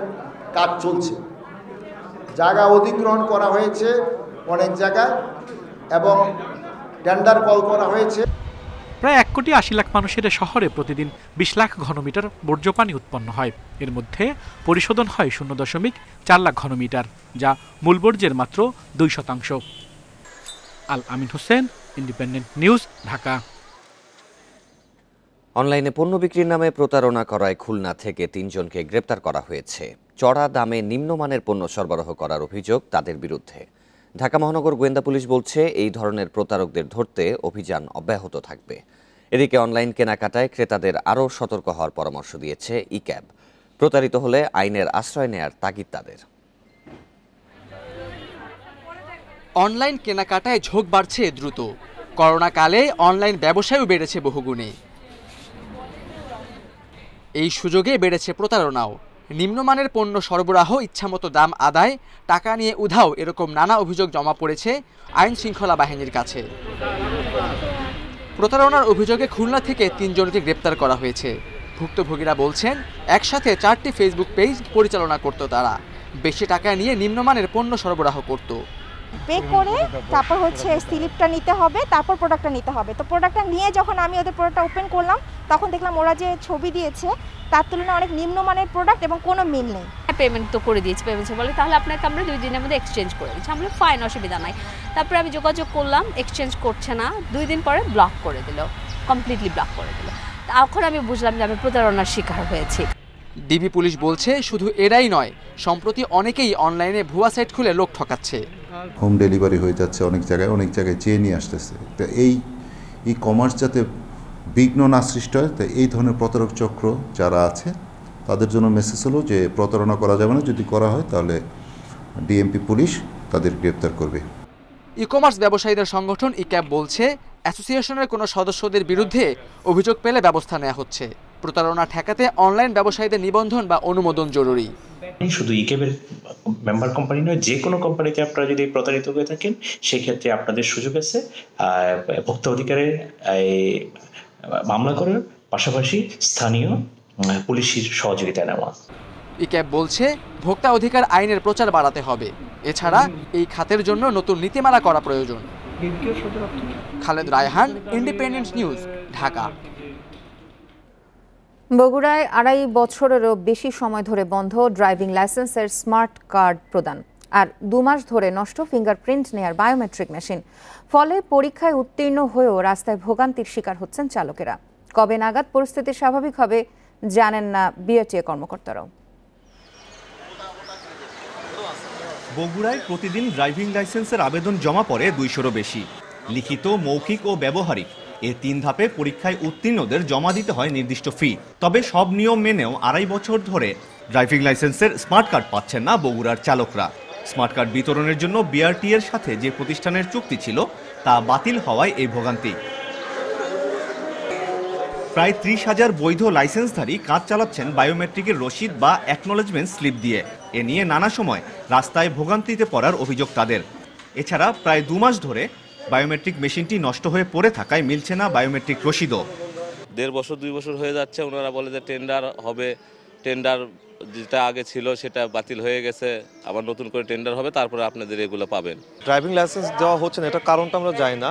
কাজ চলছে। জায়গা অধিগ্রহণ করা হয়েছে অনেক জায়গায় এবং টেন্ডার কল করা হয়েছে। প্রায় 1 কোটি 80 লাখ মানুষের শহরে প্রতিদিন 20 লাখ ঘনমিটার বর্জ্য পানি উৎপন্ন হয়। এর মধ্যে পরিশোধন হয় 0.4 লাখ ঘনমিটার, যা মূল বর্জ্যের মাত্র 2%। আল আমিন হোসেন, ইন্ডিপেন্ডেন্ট নিউজ, ঢাকা। অনলাইনে পণ্য বিক্রির নামে প্রতারণা করায় খুলনা থেকে 3 জনকে গ্রেপ্তার করা হয়েছে। চড়া দামে নিম্নমানের পণ্য সরবরাহ করার অভিযোগ তাদের বিরুদ্ধে। ঢাকা মহানগর গোয়েন্দা পুলিশ বলছে, এই ধরনের প্রতারকদের ধরতে অভিযান অব্যাহত থাকবে। এদিকে অনলাইন কেনাকাটায় ক্রেতাদের আরও সতর্ক হওয়ার পরামর্শ দিয়েছে ইক্যাব। প্রতারিত হলে আইনের আশ্রয় নেয়ার তাগিদ তাদের। অনলাইন কেনাকাটায় ঝোঁক বাড়ছে দ্রুত। করোনাকালে অনলাইন ব্যবসায়ও বেড়েছে বহুগুণে। এই সুযোগে বেড়েছে প্রতারণাও। নিম্নমানের পণ্য সরবরাহ, ইচ্ছামতো দাম আদায়, টাকা নিয়ে উধাও, এরকম নানা অভিযোগ জমা পড়েছে আইন শৃঙ্খলা বাহিনীর কাছে। প্রতারণার অভিযোগে খুলনা থেকে 3 জনকে গ্রেপ্তার করা হয়েছে। ভুক্তভোগীরা বলছেন, একসাথে 4টি ফেসবুক পেজ পরিচালনা করত তারা। বেশি টাকা নিয়ে নিম্নমানের পণ্য সরবরাহ করত। পে করে তারপর স্লিপটা নিতে হবে, তারপর প্রোডাক্টটা নিতে হবে। তো প্রোডাক্টটা নিয়ে যখন আমি ওদের প্রোডাক্টটা ওপেন করলাম, তখন দেখলাম ওরা যে ছবি দিয়েছে তার তুলনায় অনেক নিম্নমানের প্রোডাক্ট এবং কোনো মিল নেই। পেমেন্ট তো করে দিয়েছি, পেমেন্টে বলে তাহলে আপনাকে আমরা 2 দিনের মধ্যে এক্সচেঞ্জ করে দিচ্ছি। আমরা ফাইন, অসুবিধা নাই। তারপরে আমি যোগাযোগ করলাম, এক্সচেঞ্জ করছে না। 2 দিন পরে ব্লক করে দিল, কমপ্লিটলি ব্লক করে দিল। তখন আমি বুঝলাম যে আমি প্রতারণার শিকার হয়েছি। ডিবি পুলিশ বলছে, শুধু এরাই নয়, সম্প্রতি অনেকেই অনলাইনে ভুয়া সাইট খুলে লোক ঠকাচ্ছে। হোম ডেলিভারি হয়ে যাচ্ছে অনেক জায়গায় চেয়ে নিয়ে আসতেছে। তো ই কমার্স যাতে বিঘ্ন না সৃষ্টি হয়, তাই এই ধরনের প্রতারক চক্র যারা আছে তাদের জন্য মেসেজ হলো যে প্রতারণা করা যাবে না, যদি করা হয় তাহলে ডিএমপি পুলিশ তাদের গ্রেপ্তার করবে। ই কমার্স ব্যবসায়ীদের সংগঠন ইক্যাব বলছে, অ্যাসোসিয়েশনের কোনো সদস্যদের বিরুদ্ধে অভিযোগ পেলে ব্যবস্থা নেওয়া হচ্ছে। প্রতারণা ঠেকাতে অনলাইন ব্যবসায়ীদের নিবন্ধন বা অনুমোদন জরুরি। শুধু ইকেবের মেম্বার কোম্পানি নয়, যে কোনো কোম্পানিতে আপনারা যদি প্রতারিত হয়ে থাকেন সেক্ষেত্রে আপনাদের সুযোগ আছে ভোক্তা অধিকারে মামলা করার পাশাপাশি স্থানীয় পুলিশের সহযোগিতা নেওয়া। ইক্যাব বলছে, ভোক্তা অধিকার আইনের প্রচার বাড়াতে হবে। এছাড়া এই খাতের জন্য নতুন নীতিমালা করা প্রয়োজন। Khaled Raihan, independent news, Dhaka. বগুড়ায় 2.5 বছরেরও বেশি সময় ধরে বন্ধ ড্রাইভিং লাইসেন্সের স্মার্ট কার্ড প্রদান, আর 2 মাস ধরে নষ্ট ফিঙ্গারপ্রিন্ট নেয়ার বায়োমেট্রিক মেশিন। ফলে পরীক্ষায় উত্তীর্ণ হয়েও রাস্তায় ভোগান্তির শিকার হচ্ছেন চালকেরা। কবে নাগাদ পরিস্থিতি স্বাভাবিক হবে জানেন না বিআরটিএ কর্মকর্তারাও। বগুড়ায় প্রতিদিন ড্রাইভিং লাইসেন্সের আবেদন জমা পড়ে 200-রও বেশি। লিখিত, মৌখিক ও ব্যবহারিক এ 3 ধাপে পরীক্ষায় উত্তীর্ণদের জমা দিতে হয় নির্দিষ্ট ফি। তবে সব নিয়ম মেনেও 2.5 বছর ধরে ড্রাইভিং লাইসেন্সের স্মার্ট কার্ড পাচ্ছেন না বগুড়ার চালকরা। স্মার্ট কার্ড বিতরণের জন্য বিআরটিএ এর সাথে যে প্রতিষ্ঠানের চুক্তি ছিল তা বাতিল হওয়ায় এই ভোগান্তি। প্রায় 30,000 বৈধ লাইসেন্সধারী কাজ চালাচ্ছেন বায়োমেট্রিকের রসিদ বা অ্যাকনোলেজমেন্ট স্লিপ দিয়ে। এ নিয়ে নানা সময় রাস্তায় ভোগান্তিতে পড়ার অভিযোগ তাদের। এছাড়া প্রায় 2 মাস ধরে বায়োমেট্রিক মেশিনটি নষ্ট হয়ে পড়ে থাকায় মিলছে না বায়োমেট্রিক রসিদও। 1.5 বছর 2 বছর হয়ে যাচ্ছে, ওনারা বলে যে টেন্ডার হবে, টেন্ডার যেটা আগে ছিল সেটা বাতিল হয়ে গেছে, আবার নতুন করে টেন্ডার হবে, তারপরে আপনাদের এগুলো পাবেন। ড্রাইভিং লাইসেন্স দেওয়া হচ্ছে না, এটা কারণটা আমরা জানি না।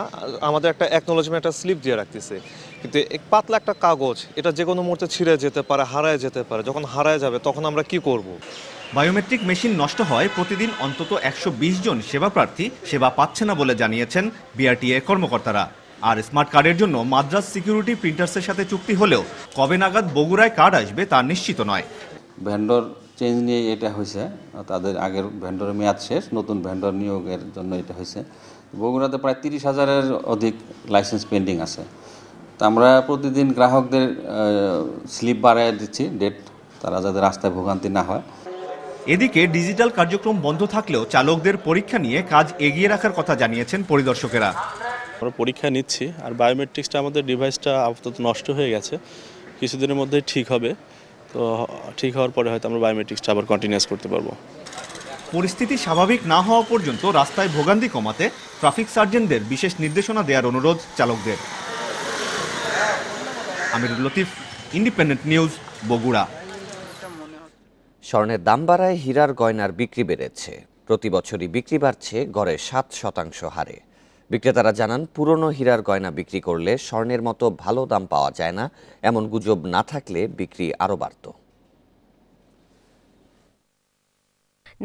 আমাদের একটা অ্যাকনোলেজমেন্ট, একটা স্লিপ দিয়ে রাখতেছে, কিন্তু এক পাতলা একটা কাগজ, এটা যে কোনো মুহূর্তে ছিঁড়ে যেতে পারে, হারায় যেতে পারে। যখন হারায় যাবে তখন আমরা কি করব? বায়োমেট্রিক মেশিন নষ্ট হয় প্রতিদিন অন্তত 120 জন সেবা প্রার্থী সেবা পাচ্ছে না বলে জানিয়েছেন বিআরটিএ কর্মকর্তারা। আর স্মার্ট কার্ডের জন্য মাদ্রাজ সিকিউরিটি প্রিন্টার্সের সাথে চুক্তি হলেও কবে নাগাদ বগুড়ায় কার্ড আসবে তা নিশ্চিত নয়। ভেন্ডর চেঞ্জ নিয়ে এটা হয়েছে, তাদের আগের ভেন্ডরের মেয়াদ শেষ, নতুন ভেন্ডর নিয়োগের জন্য এটা হয়েছে। বগুড়াতে প্রায় 30,000-এর অধিক লাইসেন্স পেন্ডিং আছে। তা আমরা প্রতিদিন গ্রাহকদের স্লিপ বাড়ায় দিচ্ছি ডেট, তারা যাতে রাস্তায় ভোগান্তি না হয়। এদিকে ডিজিটাল কার্যক্রম বন্ধ থাকলেও চালকদের পরীক্ষা নিয়ে কাজ এগিয়ে রাখার কথা জানিয়েছেন পরিদর্শকেরা। আমরা পরীক্ষা নিচ্ছি, আর বায়োমেট্রিক্সটা আমাদের ডিভাইসটা আপাতত নষ্ট হয়ে গেছে, কিছুদিনের মধ্যেই ঠিক হবে। তো ঠিক হওয়ার পরে হয়তো আমরা বায়োমেট্রিক্সটা আবার কন্টিনিউয়াস করতে পারবো। পরিস্থিতি স্বাভাবিক না হওয়া পর্যন্ত রাস্তায় ভোগান্তি কমাতে ট্রাফিক সার্জেন্টদের বিশেষ নির্দেশনা দেওয়ার অনুরোধ চালকদের। আমিরুল লতিফ, ইন্ডিপেন্ডেন্ট নিউজ, বগুড়া। স্বর্ণের দাম বাড়ায় হীরার গয়নার বিক্রি বেড়েছে। প্রতি বছরই বিক্রি বাড়ছে গড়ে 7% হারে। বিক্রেতারা জানান, পুরনো হীরার গয়না বিক্রি করলে স্বর্ণের মতো ভালো দাম পাওয়া যায় না, এমন গুজব না থাকলে বিক্রি আরও বাড়ত।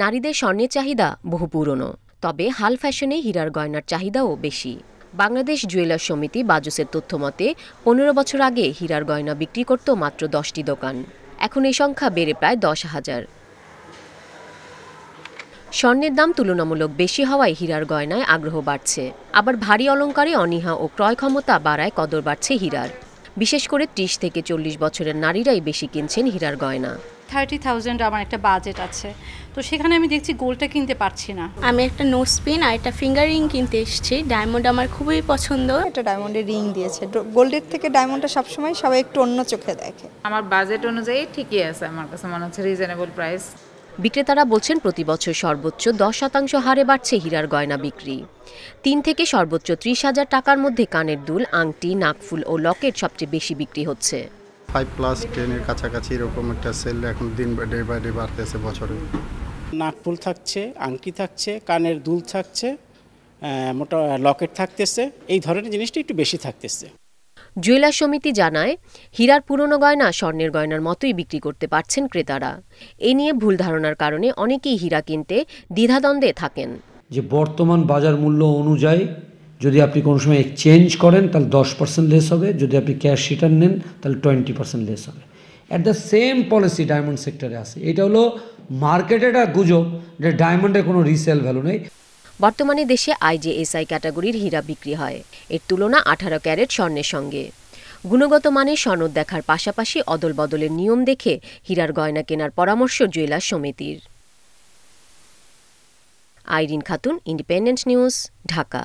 নারীদের স্বর্ণের চাহিদা বহু পুরনো, তবে হাল ফ্যাশনে হীরার গয়নার চাহিদাও বেশি। বাংলাদেশ জুয়েলার সমিতি বাজুসের তথ্য মতে 15 বছর আগে হীরার গয়না বিক্রি করত মাত্র 10টি দোকান, এখন এই সংখ্যা বেড়ে প্রায় 10,000। স্বর্ণের দাম তুলনামূলক বেশি হওয়ায় হীরার গয়নায় আগ্রহ বাড়ছে। আবার ভারী অলংকারে অনীহা ও ক্রয় ক্ষমতা বাড়ায় কদর বাড়ছে হীরার। বিশেষ করে 30 থেকে 40 বছরের নারীরাই বেশি কিনছেন হীরার গয়না। 30,000 আমার একটা বাজেট আছে, তো সেখানে আমি দেখছি গোল্ডটা কিনতে পারছি না। আমি একটা নোজ পিন আর একটা ফিঙ্গার রিং কিনতে এসেছি। ডায়মন্ড আমার খুবই পছন্দ। একটা ডায়মন্ডের রিং দিয়েছে। গোল্ডের থেকে ডায়মন্ডটা সবসময় সবাই একটু অন্য চোখে দেখে। আমার বাজেট অনুযায়ী ঠিকই আছে, আমার কাছে মনে হচ্ছে রিজনেবল প্রাইস। বিক্রেতারা বলছেন, প্রতি বছর সর্বোচ্চ 10% হারে বাড়ছে হীরার গয়না বিক্রি। 3 থেকে সর্বোচ্চ 30,000 টাকার মধ্যে কানের দুল, আংটি, নাকফুল ও লকেট সবচেয়ে বেশি বিক্রি হচ্ছে। 5+10 এর কাছাকাছি এরকম একটা সেল এখন দিন ডে বাই ডে বাড়তেছে বছরে। নাকফুল থাকছে, আংটি থাকছে, কানের দুল থাকছে, মোটা লকেট থাকতেছে, এই ধরনের জিনিসটা একটু বেশি থাকতেছে। জুয়েলার সমিতি জানায়, হীরার পুরনো গয়না স্বর্ণের গয়নার মতোই বিক্রি করতে পারছেন ক্রেতারা। এ নিয়ে ভুল ধারণার কারণে অনেকেই হীরা কিনতে দ্বিধাদ্বন্দ্বে থাকেন। যে বর্তমান বাজার মূল্য অনুযায়ী যদি আপনি কোনো সময় এক্সচেঞ্জ করেন তাহলে 10% লেস হবে, যদি আপনি ক্যাশ রিটার্ন নেন তাহলে 20% লেস হবে। At the same policy diamond সেক্টরে আছে। এটা হলো মার্কেটের একটা গুজব যে ডায়মন্ডের কোনো রিসেল ভ্যালু নেই। বর্তমানে দেশে IJSI ক্যাটাগরির হীরা বিক্রি হয়, এর তুলনা 18 ক্যারেট স্বর্ণের সঙ্গে। গুণগত মানের সনদ দেখার পাশাপাশি অদল বদলের নিয়ম দেখে হীরার গয়না কেনার পরামর্শ জুয়েলার্স সমিতির। Irin Khatun, independent news, Dhaka.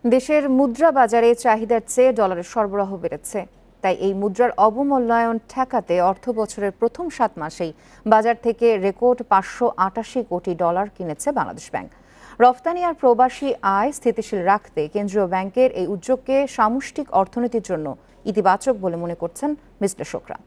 দেশের মুদ্রা বাজারে চাহিদার চেয়ে ডলারের সরবরাহ বেড়েছে, তাই এই মুদ্রার অবমূল্যায়ন ঠেকাতে অর্থ বছরের প্রথম 7 মাসেই বাজার থেকে রেকর্ড 588 কোটি ডলার কিনেছে বাংলাদেশ ব্যাংক। রফতানি আর প্রবাসী আয় স্থিতিশীল রাখতে কেন্দ্রীয় ব্যাংকের এই উদ্যোগকে সামষ্টিক অর্থনীতির জন্য ইতিবাচক বলে মনে করছেন বিশ্লেষকরা।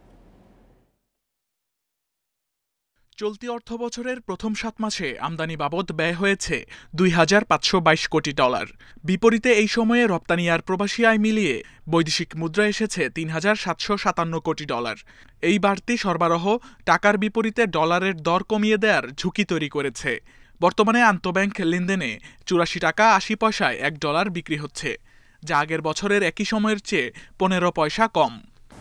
চলতি অর্থবছরের প্রথম 7 মাসে আমদানি বাবদ ব্যয় হয়েছে 2,522 কোটি ডলার। বিপরীতে এই সময়ে রপ্তানি আর প্রবাসী আয় মিলিয়ে বৈদেশিক মুদ্রা এসেছে 3,757 কোটি ডলার। এই বাড়তি সরবরাহ টাকার বিপরীতে ডলারের দর কমিয়ে দেওয়ার ঝুঁকি তৈরি করেছে। বর্তমানে আন্তঃব্যাংক লেনদেনে 84 টাকা 80 পয়সায় $1 বিক্রি হচ্ছে, যা আগের বছরের একই সময়ের চেয়ে 15 পয়সা কম।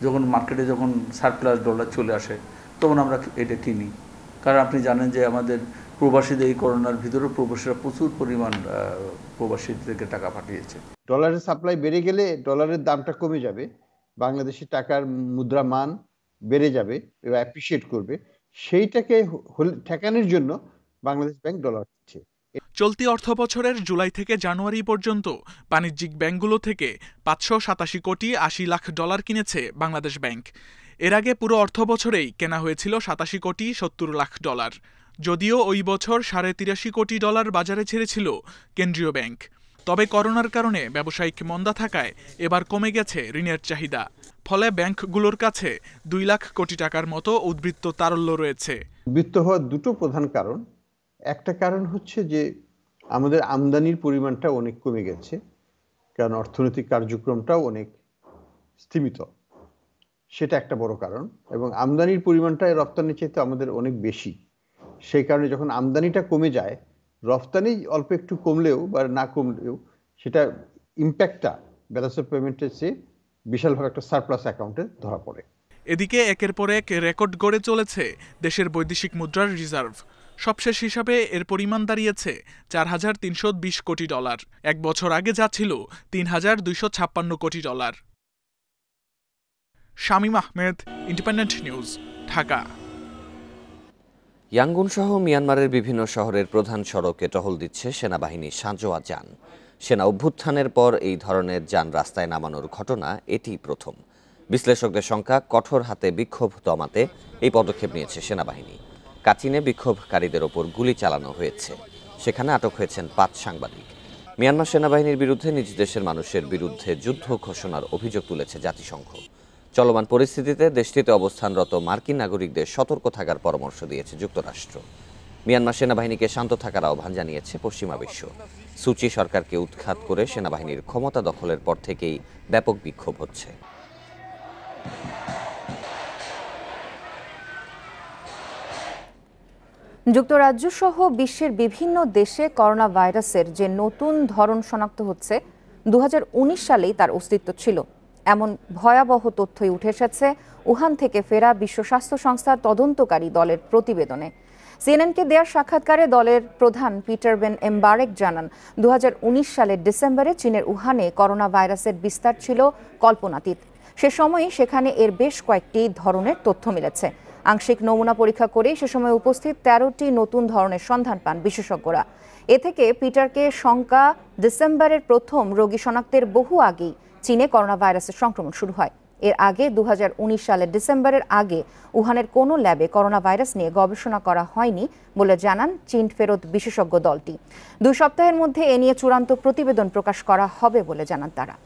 যখন মার্কেটে যখন সারপ্লাস ডলার চলে আসে তখন আমরা এটা কিনি, কারণ আপনি জানেন যে আমাদের প্রবাসীদের এই করোনার ভিতরে প্রবাসীরা প্রচুর পরিমাণ প্রবাসী থেকে টাকা পাঠিয়েছে। ডলারের সাপ্লাই বেড়ে গেলে ডলারের দামটা কমে যাবে, বাংলাদেশি টাকার মুদ্রা মান বেড়ে যাবে এবং অ্যাপ্রিসিয়েট করবে, সেইটাকে ঠেকানোর জন্য বাংলাদেশ ব্যাংক ডলার দিচ্ছে। চলতি অর্থবছরের জুলাই থেকে জানুয়ারি পর্যন্ত বাণিজ্যিক ব্যাংকগুলো থেকে 587 কোটি 80 লাখ ডলার কিনেছে বাংলাদেশ ব্যাংক। এর আগে পুরো অর্থবছরেই কেনা হয়েছিল 87 কোটি 70 লাখ ডলার। যদিও ওই বছর 83.5 কোটি ডলার বাজারে ছেড়েছিল কেন্দ্রীয় ব্যাংক। তবে করোনার কারণে ব্যবসায়িক মন্দা থাকায় এবার কমে গেছে ঋণের চাহিদা। ফলে ব্যাংকগুলোর কাছে 2 লাখ কোটি টাকার মতো উদ্বৃত্ত তারল্য রয়েছে। উদ্বৃত্ত হওয়ার দুটো প্রধান কারণ। একটা কারণ হচ্ছে যে আমাদের আমদানির পরিমাণটা অনেক কমে গেছে, কারণ অর্থনৈতিক কার্যক্রমটাও অনেক স্থিমিত, সেটা একটা বড় কারণ। এবং আমদানির পরিমাণটা রপ্তানির চাইতে আমাদের অনেক বেশি, সেই কারণে যখন আমদানিটা কমে যায়, রপ্তানি অল্প একটু কমলেও বা না কমলেও সেটা ইম্প্যাক্টটা ব্যালেন্স অফ পেমেন্টের চেয়ে বিশালভাবে একটা সারপ্লাস অ্যাকাউন্টে ধরা পড়ে। এদিকে একের পর এক রেকর্ড গড়ে চলেছে দেশের বৈদেশিক মুদ্রার রিজার্ভ। সবশেষ হিসাবে এর পরিমাণ দাঁড়িয়েছে 4,320 কোটি ডলার। এক বছর আগে যা ছিল 3,256 কোটি dollar. Shamim Ahmed, independent news, Dhaka. Yangon সহ মিয়ানমারের বিভিন্ন শহরের প্রধান সড়কে টহল দিচ্ছে সেনাবাহিনী সাঁজোয়া যান। সেনা অভ্যুত্থানের পর এই ধরনের যান রাস্তায় নামানোর ঘটনা এটি প্রথম। বিশ্লেষকদের সংখ্যা কঠোর হাতে বিক্ষোভ দমাতে এই পদক্ষেপ নিয়েছে সেনাবাহিনী। কাচিনে বিক্ষোভকারীদের ওপর গুলি চালানো হয়েছে, সেখানে আটক হয়েছেন 5 সাংবাদিক। মিয়ানমার সেনাবাহিনীর বিরুদ্ধে নিজ দেশের মানুষের বিরুদ্ধে যুদ্ধ ঘোষণার অভিযোগ তুলেছে জাতিসংঘ। চলমান পরিস্থিতিতে দেশটিতে অবস্থানরত মার্কিন নাগরিকদের সতর্ক থাকার পরামর্শ দিয়েছে যুক্তরাষ্ট্র। মিয়ানমার সেনাবাহিনীকে শান্ত থাকার আহ্বান জানিয়েছে পশ্চিমা বিশ্ব। সুচি সরকারকে উৎখাত করে সেনাবাহিনীর ক্ষমতা দখলের পর থেকেই ব্যাপক বিক্ষোভ হচ্ছে। যুক্তরাজ্য সহ বিশ্বের বিভিন্ন দেশে করোনা ভাইরাসের যে নতুন ধরন শনাক্ত হচ্ছে, 2019 সালেই তার অস্তিত্ব ছিল, এমন ভয়াবহ তথ্যই উঠে এসেছে উহান থেকে ফেরা বিশ্ব স্বাস্থ্য সংস্থার তদন্তকারী দলের প্রতিবেদনে। সিএনএনকে দেওয়া সাক্ষাৎকারে দলের প্রধান পিটার বেন এমবারেক জানান, 2019 সালের ডিসেম্বরে চীনের উহানে করোনা ভাইরাসের বিস্তার ছিল কল্পনাতীত। সে সময়ই সেখানে এর বেশ কয়েকটি ধরনের তথ্য মিলেছে। আংশিক নমুনা পরীক্ষা করে সে সময় উপস্থিত 13টি নতুন ধরনের সন্ধান পান বিশেষজ্ঞরা। এ থেকে পিটারকে শঙ্কা, ডিসেম্বরের প্রথম রোগী শনাক্তের বহু আগেই চীনে করোনা ভাইরাসের সংক্রমণ শুরু হয়। এর আগে 2019 সালের ডিসেম্বরের আগে উহানের কোনো ল্যাবে করোনা ভাইরাস নিয়ে গবেষণা করা হয়নি বলে জানান চীন ফেরত বিশেষজ্ঞ দলটি। 2 সপ্তাহের মধ্যে এ নিয়ে চূড়ান্ত প্রতিবেদন প্রকাশ করা হবে বলে জানান তারা।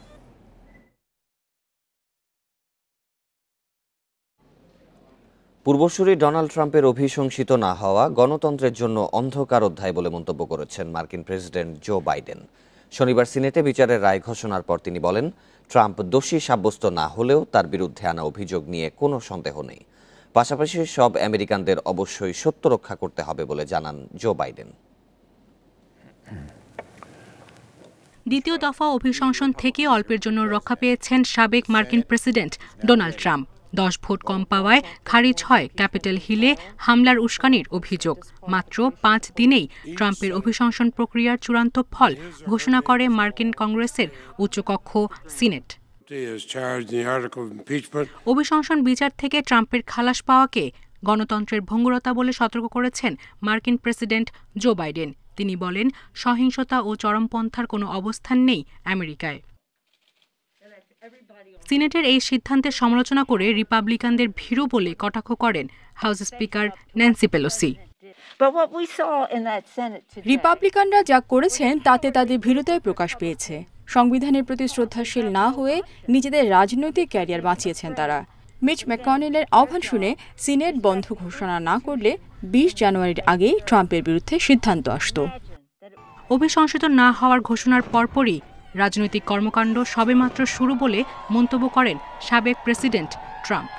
পূর্বসূরি ডোনাল্ড ট্রাম্পের অভিশংসিত না হওয়া গণতন্ত্রের জন্য অন্ধকার অধ্যায় বলে মন্তব্য করেছেন মার্কিন প্রেসিডেন্ট জো বাইডেন। শনিবার সিনেটে বিচারের রায় ঘোষণার পর তিনি বলেন, ট্রাম্প দোষী সাব্যস্ত না হলেও তার বিরুদ্ধে আনা অভিযোগ নিয়ে কোনো সন্দেহ নেই। পাশাপাশি সব আমেরিকানদের অবশ্যই সত্য রক্ষা করতে হবে বলে জানান জো বাইডেন। দ্বিতীয় দফা অভিশংসন থেকে অল্পের জন্য রক্ষা পেয়েছেন সাবেক মার্কিন প্রেসিডেন্ট ডোনাল্ড ট্রাম্প। 10 ভোট কম পাওয়ায় খারিজ হয় ক্যাপিটাল হিলে হামলার উস্কানির অভিযোগ। মাত্র 5 দিনেই ট্রাম্পের অভিশংসন প্রক্রিয়ার চূড়ান্ত ফল ঘোষণা করে মার্কিন কংগ্রেসের উচ্চকক্ষ সিনেট। অভিশংসন বিচার থেকে ট্রাম্পের খালাস পাওয়াকে গণতন্ত্রের ভঙ্গুরতা বলে সতর্ক করেছেন মার্কিন প্রেসিডেন্ট জো বাইডেন। তিনি বলেন, সহিংসতা ও চরমপন্থার কোনো অবস্থান নেই আমেরিকায়। সিনেটের এই সিদ্ধান্তের সমালোচনা করে রিপাবলিকানদের ভীরু বলে কটাক্ষ করেন হাউস স্পিকার ন্যান্সি পেলোসি। রিপাবলিকানরা যা করেছেন তাতে তাদের ভীরুতায় প্রকাশ পেয়েছে। সংবিধানের প্রতি শ্রদ্ধাশীল না হয়ে নিজেদের রাজনৈতিক ক্যারিয়ার বাঁচিয়েছেন তারা। মিচ ম্যাককনেলের আহ্বান শুনে সিনেট বন্ধ ঘোষণা না করলে 20 জানুয়ারির আগেই ট্রাম্পের বিরুদ্ধে সিদ্ধান্ত আসত। অভিশংসিত না হওয়ার ঘোষণার পরপরই রাজনৈতিক কর্মকাণ্ড সবেমাত্র শুরু বলে মন্তব্য করেন সাবেক প্রেসিডেন্ট ট্রাম্প।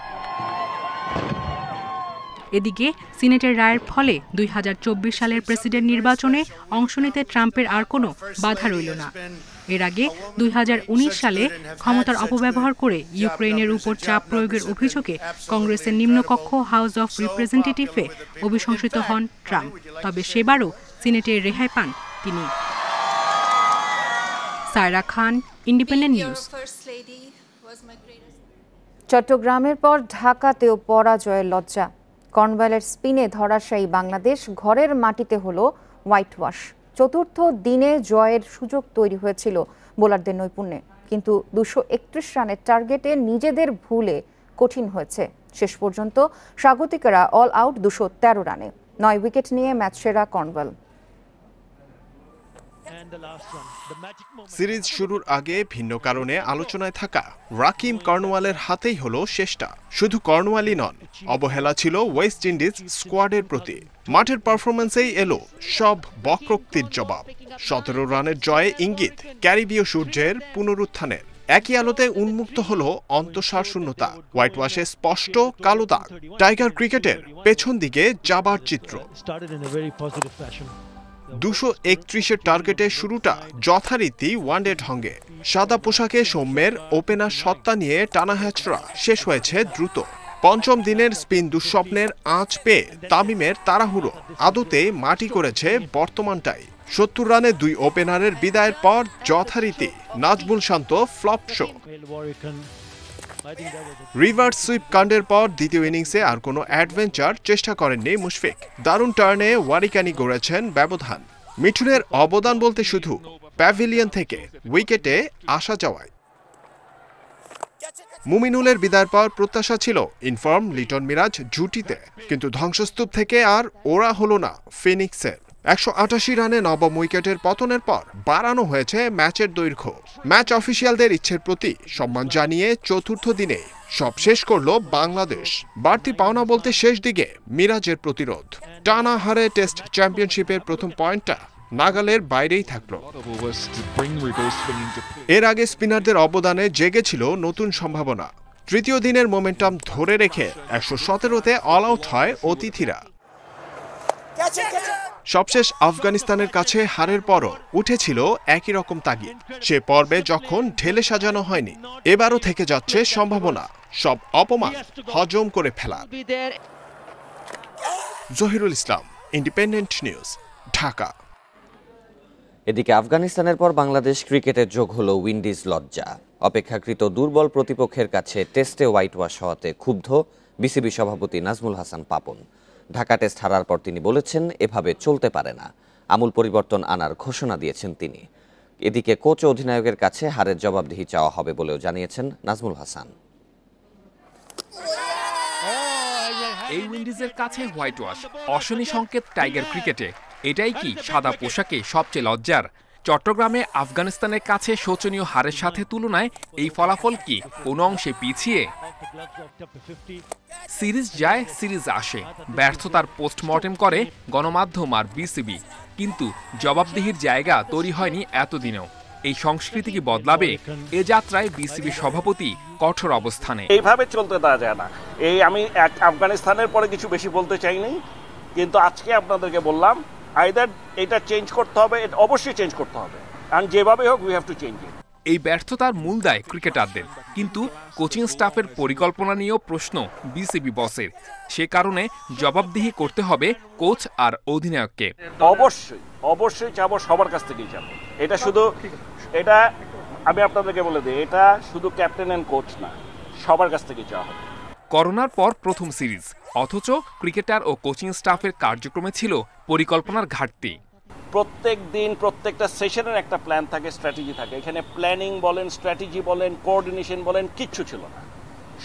এদিকে সিনেটের রায়ের ফলে 2024 সালের প্রেসিডেন্ট নির্বাচনে অংশ নিতে ট্রাম্পের আর কোনো বাধা রইল না। এর আগে 2019 সালে ক্ষমতার অপব্যবহার করে ইউক্রেনের উপর চাপ প্রয়োগের অভিযোগে কংগ্রেসের নিম্নকক্ষ হাউস অব রিপ্রেজেন্টেটিভে অভিশংসিত হন ট্রাম্প। তবে সেবারও সিনেটের রেহাই পান তিনি। সায়রা খান, ইন্ডিপেন্ডেন্ট নিউজ। চট্টগ্রামের পর ঢাকাতেও পরাজয়ের লজ্জা। কর্নওয়ালের স্পিনে ধরাশায়ী বাংলাদেশ ঘরের মাটিতে হলো হোয়াইট ওয়াশ। চতুর্থ দিনে জয়ের সুযোগ তৈরি হয়েছিল বোলারদের নৈপুণ্যে, কিন্তু 231 রানের টার্গেটে নিজেদের ভুলে কঠিন হয়েছে। শেষ পর্যন্ত স্বাগতিকেরা অল আউট 213 রানে। 9 উইকেট নিয়ে ম্যাচ সেরা কর্নওয়াল। সিরিজ শুরুর আগে ভিন্ন কারণে আলোচনায় থাকা রাকিম কর্নওয়ালের হাতেই হলো শেষটা। শুধু কর্নওয়ালই নন, অবহেলা ছিল ওয়েস্ট ইন্ডিজ স্কোয়াডের প্রতি। মাঠের পারফরম্যান্সেই এলো সব বক্রোক্তির জবাব। 17 রানের জয়ে ইঙ্গিত ক্যারিবীয় সূর্যের পুনরুত্থানের। একই আলোতে উন্মুক্ত হলো অন্তঃসার শূন্যতা। হোয়াইট ওয়াশে স্পষ্ট কালো দাগ। টাইগার ক্রিকেটের পেছন দিকে যাবার চিত্র। 231-এর টার্গেটের শুরুটা যথারীতি ওয়ানডে ঢঙ্গে। সাদা পোশাকে সৌম্যের ওপেনার সত্তা নিয়ে টানা হ্যাচড়া শেষ হয়েছে দ্রুত। পঞ্চম দিনের স্পিন দুঃস্বপ্নের আঁচ পেয়ে তামিমের তাড়াহুড়ো আদতে মাটি করেছে বর্তমানটাই। 70 রানে 2 ওপেনারের বিদায়ের পর যথারীতি নাজমুল শান্ত ফ্লপ শো। রিভার্স সুইপ কাণ্ডের পর দ্বিতীয় ইনিংসে আর কোনো অ্যাডভেঞ্চার চেষ্টা করেননি মুশফিক। দারুণ টার্নে ওয়ারিকানি গড়েছেন ব্যবধান। মিঠুনের অবদান বলতে শুধু প্যাভিলিয়ন থেকে উইকেটে আসা যাওয়ায়। মুমিনুলের বিদায়ের পর প্রত্যাশা ছিল ইনফর্ম লিটন মিরাজ জুটিতে, কিন্তু ধ্বংসস্তূপ থেকে আর ওরা হলো না ফিনিক্সের। 188 রানে নবম উইকেটের পতনের পর বাড়ানো হয়েছে ম্যাচের দৈর্ঘ্য। ম্যাচ অফিসিয়ালদের ইচ্ছের প্রতি সম্মান জানিয়ে চতুর্থ দিনে সব শেষ করল বাংলাদেশ। বাড়তি পাওনা বলতে শেষ দিকে মিরাজের প্রতিরোধ। টানা হারে টেস্ট চ্যাম্পিয়নশিপের প্রথম পয়েন্টটা নাগালের বাইরেই থাকল। এর আগে স্পিনারদের অবদানে জেগেছিল নতুন সম্ভাবনা। তৃতীয় দিনের মোমেন্টাম ধরে রেখে 117তে অল আউট হয় অতিথিরা। সবশেষ আফগানিস্তানের কাছে হারের পরও উঠেছিল একই রকম তাগিদ। সে পর্বে যখন ঢেলে সাজানো হয়নি, এবারও থেকে যাচ্ছে সম্ভাবনা সব অপমান হজম করে ফেলা। জহিরুল ইসলাম, ইন্ডিপেন্ডেন্ট নিউজ, ঢাকা। এদিকে আফগানিস্তানের পর বাংলাদেশ ক্রিকেটের যোগ হলো উইন্ডিজ লজ্জা। অপেক্ষাকৃত দুর্বল প্রতিপক্ষের কাছে টেস্টে হোয়াইট ওয়াশ হওয়াতে ক্ষুব্ধ বিসিবি সভাপতি নাজমুল হাসান পাপন। ঢাকা টেস্ট হারার পর তিনি বলেছেন, এভাবে চলতে পারে না। আমূল পরিবর্তন আনার ঘোষণা দিয়েছেন তিনি। এদিকে কোচ ও অধিনায়কের কাছে হারের জবাবদিহি চাওয়া হবে বলেও জানিয়েছেন নাজমুল হাসান। এই উইন্ডিজের কাছে হোয়াইট ওয়াশ অশনি সংকেত টাইগার ক্রিকেটে। এটাই কি সাদা পোশাকে সবচেয়ে লজ্জার? চট্টগ্রামে আফগানিস্তানের কাছে শোচনীয় হারের সাথে তুলনায় এই ফলাফল কি কোনো অংশে পিছিয়ে? সিরিজ যায়, সিরিজ আসে, ব্যর্থতার পোস্টমর্টেম করে গণমাধ্যম আর বিসিবি, কিন্তু জবাবদিহির জায়গা তৈরি হয়নি এতদিনেও। এই সংস্কৃতি কি বদলাবে? এ যাত্রায় বিসিবি সভাপতি কঠোর অবস্থানে। এইভাবে চলতে দেওয়া যায় না। আমি আফগানিস্তানের পরে কিছু বেশি বলতে চাইনি, কিন্তু আজকে আপনাদেরকে বললাম আইদার এটা চেঞ্জ করতে হবে, এটা অবশ্যই চেঞ্জ করতে হবে, আর যেভাবে হোক we have to change it. এই ব্যর্থতার মূল দায় ক্রিকেটারদের, কিন্তু কোচিং স্টাফের পরিকল্পনা নিয়েও প্রশ্ন বিসিবি বসের। সে কারণে জবাবদিহি করতে হবে কোচ আর অধিনায়ককে। অবশ্যই চাবো, সবার কাছ থেকেই চাবো। এটা আমি আপনাদেরকে বলে দিই, এটা শুধু ক্যাপ্টেন এন্ড কোচ না, সবার কাছ থেকেই চাওয়া হবে। করোনার পর প্রথম সিরিজ, অথচ ক্রিকেটার ও কোচিং স্টাফের কার্যক্রমে ছিল পরিকল্পনার ঘাটতি। প্রত্যেক দিন প্রত্যেকটা সেশনের একটা প্ল্যান থাকে, স্ট্র্যাটেজি থাকে। এখানে প্ল্যানিং বলেন, স্ট্র্যাটেজি বলেন, কোঅর্ডিনেশন বলেন, কিচ্ছু ছিল না।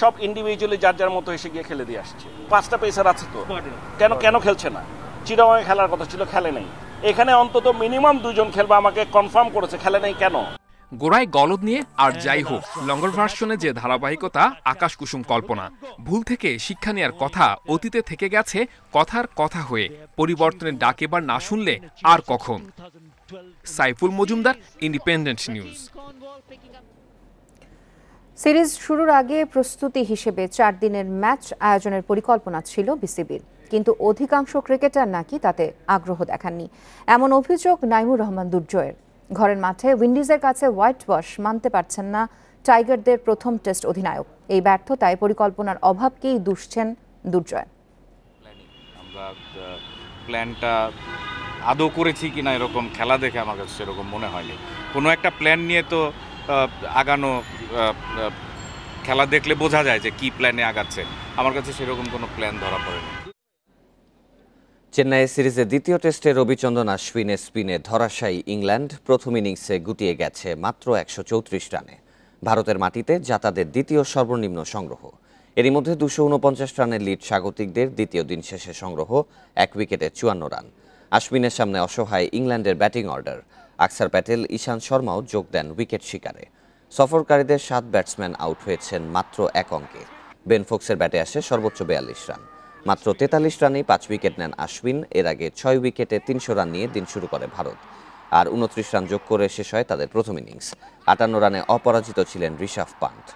সব ইন্ডিভিজুয়ালি যার যার মতো এসে গিয়ে খেলে দিয়ে আসছে। 5টা পেসার আছে তো, কেন খেলছে না? চিটাগংয়ে খেলার কথা ছিল, খেলে নেই। এখানে অন্তত মিনিমাম 2 জন খেলবে, আমাকে কনফার্ম করেছে, খেলে নেই কেন? গোড়ায় গলদ নিয়ে আর যাই হোক, লঙ্গর ভার্সনে যে ধারাবাহিকতা আকাশ কুসুম কল্পনা। ভুল থেকে শিক্ষা নেওয়ার কথা অতীতে থেকে গেছে কথার কথা হয়ে, পরিবর্তনের ডাক এবার না শুনলে আর কখন? Saiful Majumdar, independent news. Series শুরুর আগে প্রস্তুতি হিসেবে 4 দিনের ম্যাচ আয়োজনের পরিকল্পনা ছিল বিসিবির, কিন্তু অধিকাংশ ক্রিকেটার নাকি তাতে আগ্রহ দেখাননি, এমন অভিযোগ নাইমুর রহমান দুর্জয়ের। ঘরের মাঠে উইন্ডিজের কাছে হোয়াইট ওয়াশ মানতে পারছেন না টাইগারদের প্রথম টেস্ট অধিনায়ক। এই ব্যর্থতায় পরিকল্পনার অভাবকেই দুষছেন দুর্জয়। আমরা প্ল্যানটা আদৌ করেছি কিনা এরকম খেলা দেখে আমার কাছে সেরকম মনে হয়নি। কোনো একটা প্ল্যান নিয়ে তো আগানো, খেলা দেখলে বোঝা যায় যে কি প্ল্যানে আগাচ্ছে। আমার কাছে সেরকম কোনো প্ল্যান ধরা পড়েনি। চেন্নাই সিরিজের দ্বিতীয় টেস্টে রবিচন্দ্রন আশ্বিনের স্পিনে ধরাশায়ী ইংল্যান্ড প্রথম ইনিংসে গুটিয়ে গেছে মাত্র 134 রানে। ভারতের মাটিতে যা তাদের দ্বিতীয় সর্বনিম্ন সংগ্রহ। এরই মধ্যে 249 রানের লিড স্বাগতিকদের। দ্বিতীয় দিন শেষে সংগ্রহ 1 উইকেটে 54 রান। আশ্বিনের সামনে অসহায় ইংল্যান্ডের ব্যাটিং অর্ডার। আকসার প্যাটেল, ঈশান শর্মাও যোগ দেন উইকেট শিকারে। সফরকারীদের 7 ব্যাটসম্যান আউট হয়েছেন মাত্র 1 অঙ্কে। বেন ফোক্সের ব্যাটে আসে সর্বোচ্চ 42 রান। মাত্র 43 রানেই 5 উইকেট নেন আশ্বিন। এর আগে 6 উইকেটে 300 রান নিয়ে দিন শুরু করে ভারত, আর 29 রান যোগ করে শেষ হয় তাদের প্রথম ইনিংস। 58 রানে অপরাজিত ছিলেন ঋষভ পান্ট।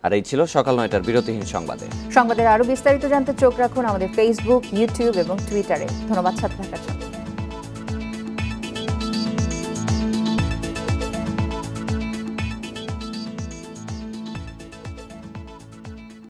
আর এই ছিল সকাল 9টার বিরতিহীন সংবাদের আরো বিস্তারিত জানতে চোখ রাখুন আমাদের ফেসবুক, ইউটিউব এবং টুইটারে। ধন্যবাদ সাথে থাকার জন্য।